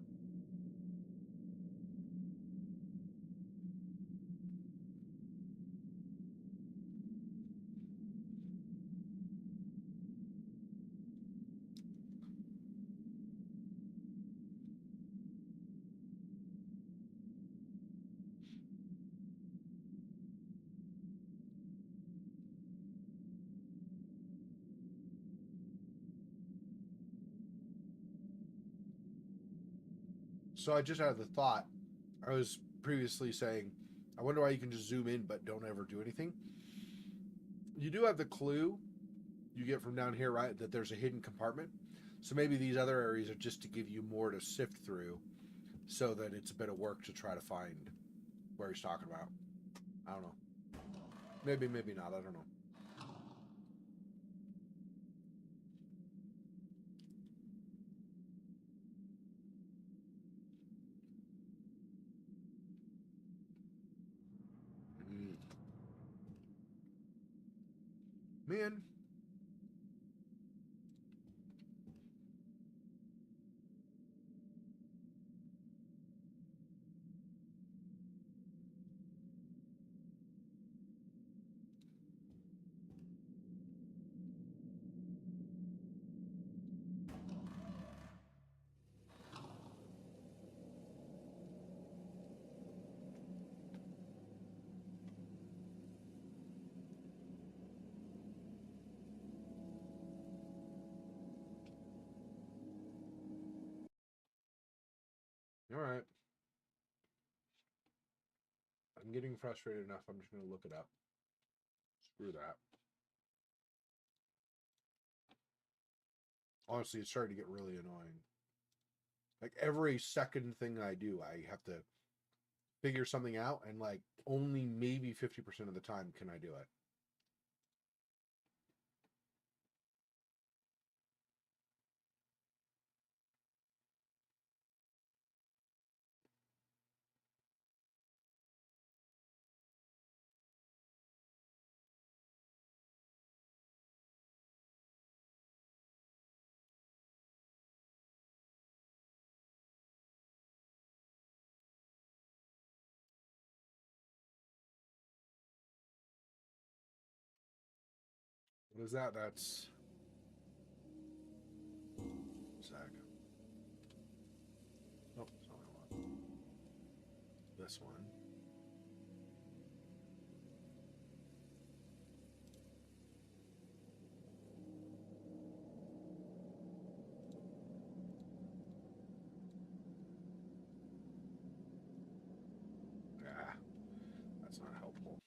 So I just had the thought. I was previously saying, I wonder why you can just zoom in but don't ever do anything. You do have the clue you get from down here, right? That there's a hidden compartment. So maybe these other areas are just to give you more to sift through so that it's a bit of work to try to find where he's talking about. I don't know. Maybe, maybe not. I don't know. Man. All right. I'm getting frustrated enough. I'm just going to look it up. Screw that. Honestly, it's starting to get really annoying. Like every second thing I do, I have to figure something out, and like only maybe 50% of the time can I do it. What is that? That's Zag. Oh, that's not what I want. This one. Ah, that's not helpful.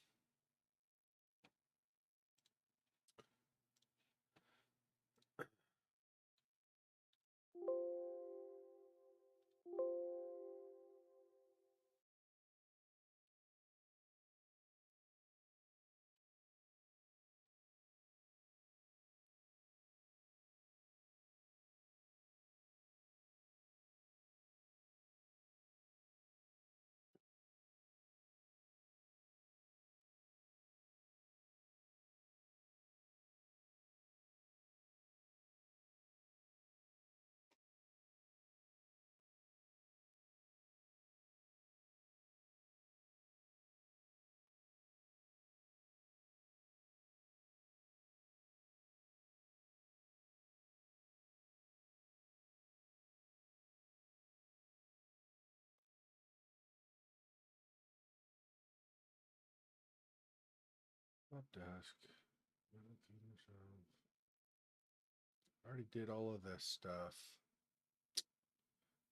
Top desk. I already did all of this stuff.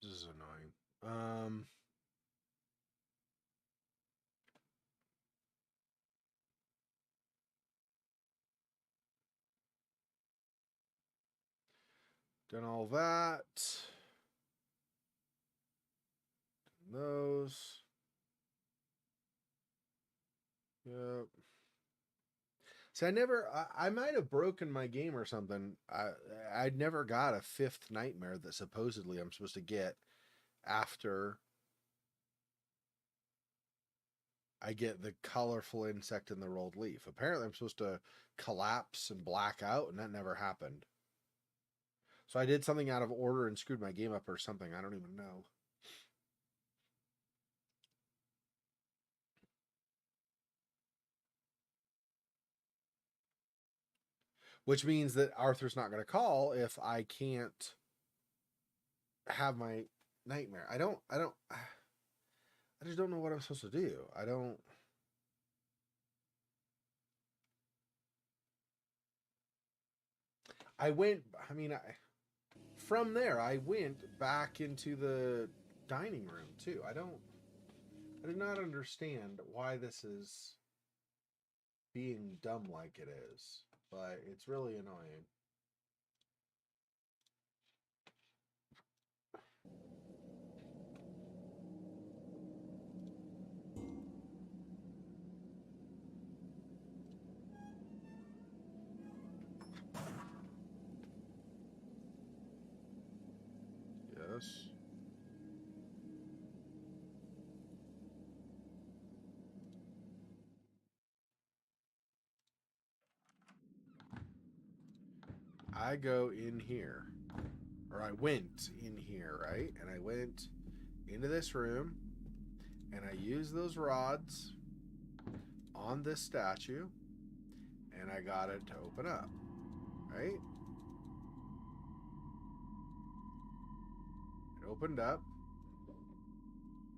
This is annoying. Done all that. Done those. Yep. See, I might have broken my game or something. I never got a fifth nightmare that supposedly I'm supposed to get after I get the colorful insect and the rolled leaf. Apparently I'm supposed to collapse and black out, and that never happened. So I did something out of order and screwed my game up or something. I don't even know. Which means that Arthur's not going to call if I can't have my nightmare. I just don't know what I'm supposed to do. From there, I went back into the dining room too. I do not understand why this is being dumb like it is, but it's really annoying. Yes. I go in here, or I went in here, right? And I went into this room, and I used those rods on this statue, and I got it to open up, right? It opened up,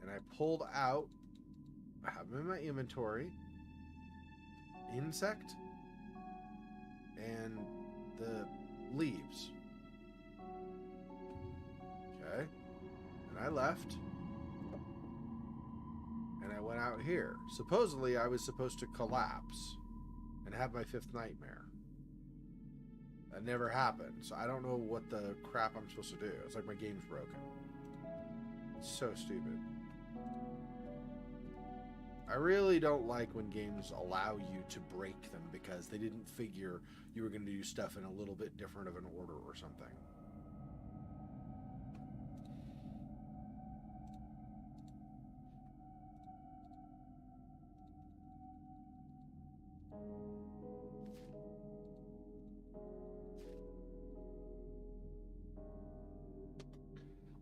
and I pulled out, I have them in my inventory, insect and the leaves. Okay. And I left. And I went out here. Supposedly, I was supposed to collapse and have my fifth nightmare. That never happened. So I don't know what the crap I'm supposed to do. It's like my game's broken. It's so stupid. I really don't like when games allow you to break them because they didn't figure you were going to do stuff in a little bit different of an order or something.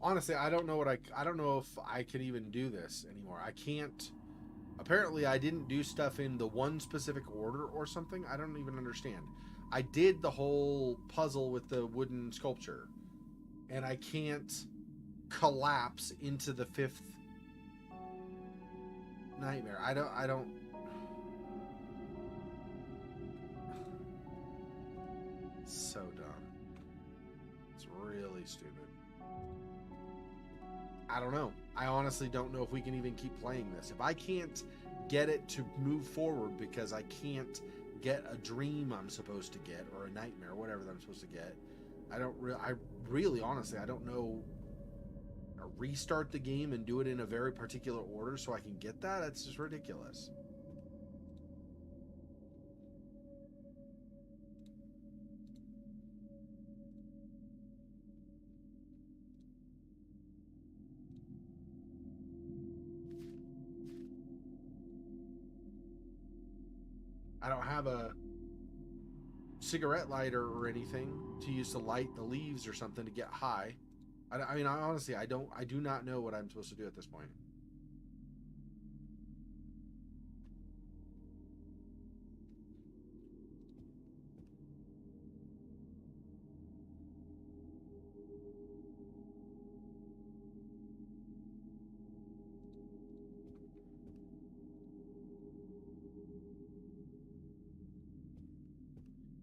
Honestly, I don't know if I can even do this anymore. I can't. Apparently, I didn't do stuff in the one specific order or something. I don't even understand. I did the whole puzzle with the wooden sculpture, and I can't collapse into the fifth nightmare. I don't. It's so dumb. It's really stupid. I don't know. I honestly don't know if we can even keep playing this. If I can't get it to move forward because I can't get a dream I'm supposed to get or a nightmare, whatever that I'm supposed to get, I really honestly, I don't know. Restart the game and do it in a very particular order so I can get that? That's just ridiculous. I don't have a cigarette lighter or anything to use to light the leaves or something to get high. I mean, honestly, I do not know what I'm supposed to do at this point.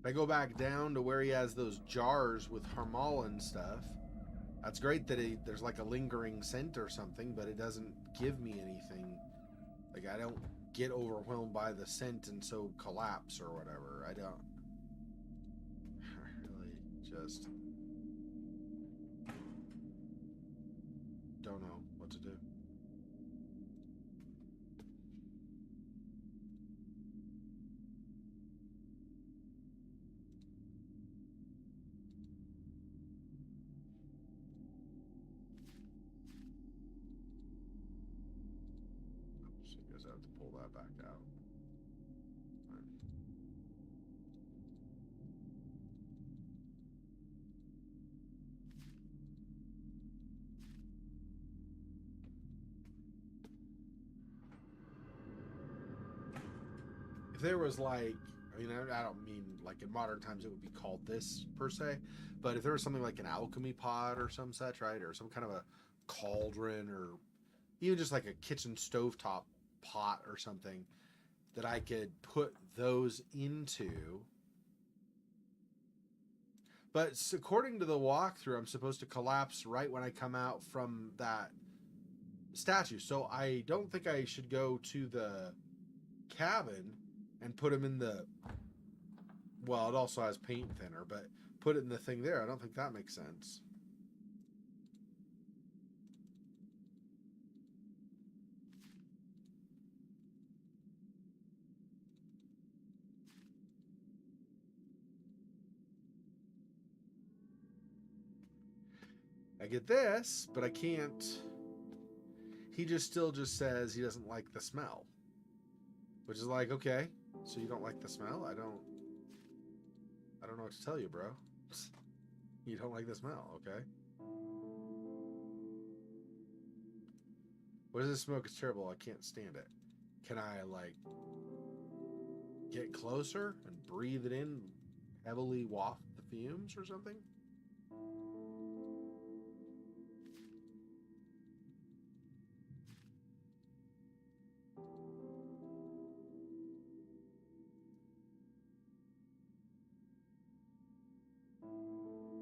If I go back down to where he has those jars with Harmala and stuff, that's great that there's like a lingering scent or something, but it doesn't give me anything. Like, I don't get overwhelmed by the scent and so collapse or whatever. I don't. I really just don't know what to do. So I guess I have to pull that back out. If there was like, I mean, I don't mean like in modern times it would be called this per se, but if there was something like an alchemy pot or some such, right, or some kind of a cauldron or even just like a kitchen stovetop pot or something that I could put those into. But according to the walkthrough, I'm supposed to collapse right when I come out from that statue. So I don't think I should go to the cabin and put him in the, well, it also has paint thinner, but put it in the thing there. I don't think that makes sense. I get this, but I can't. He still just says he doesn't like the smell. Which is like, okay, so you don't like the smell? I don't know what to tell you, bro. You don't like the smell, okay? What is this smoke? It's terrible. I can't stand it. Can I, like, get closer and breathe it in, heavily waft the fumes or something?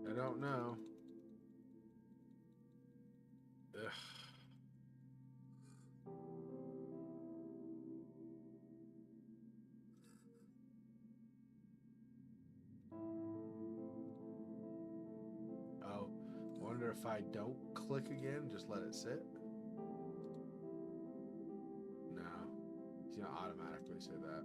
I don't know. Ugh. Oh, wonder if I don't click again, just let it sit? No. He's gonna automatically say that.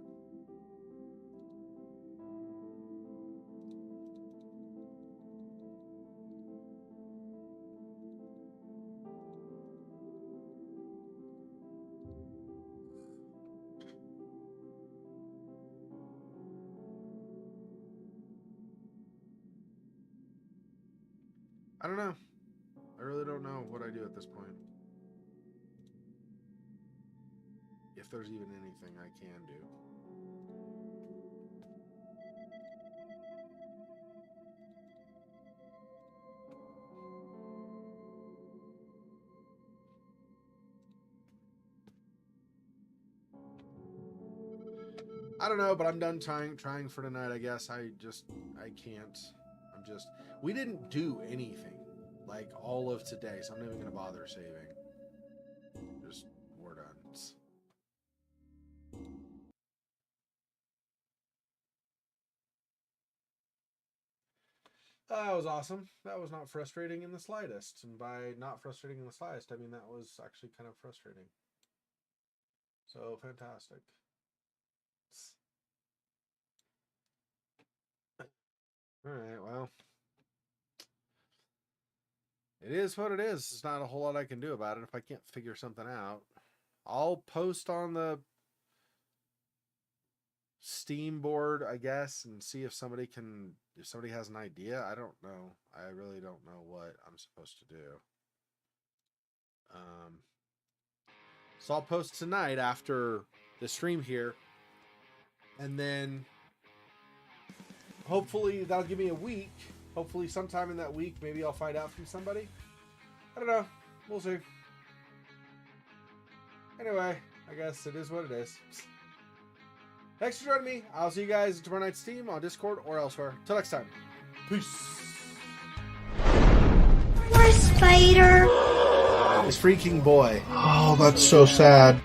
I don't know. I really don't know what I do at this point. If there's even anything I can do. I don't know, but I'm done trying for tonight, I guess. I can't. We didn't do anything, like, all of today, so I'm not even going to bother saving. Just, we're done. That was awesome. That was not frustrating in the slightest. And by not frustrating in the slightest, I mean that was actually kind of frustrating. So fantastic. Alright, well. It is what it is. There's not a whole lot I can do about it if I can't figure something out. I'll post on the Steam board, I guess, and see if somebody has an idea. I don't know. I really don't know what I'm supposed to do. So I'll post tonight after the stream here, and then hopefully that'll give me a week. Hopefully sometime in that week, maybe I'll find out from somebody. I don't know. We'll see. Anyway, I guess it is what it is. Thanks for joining me. I'll see you guys tomorrow night's stream on Discord or elsewhere. Till next time. Peace. Poor spider. This freaking boy. Oh, that's so sad.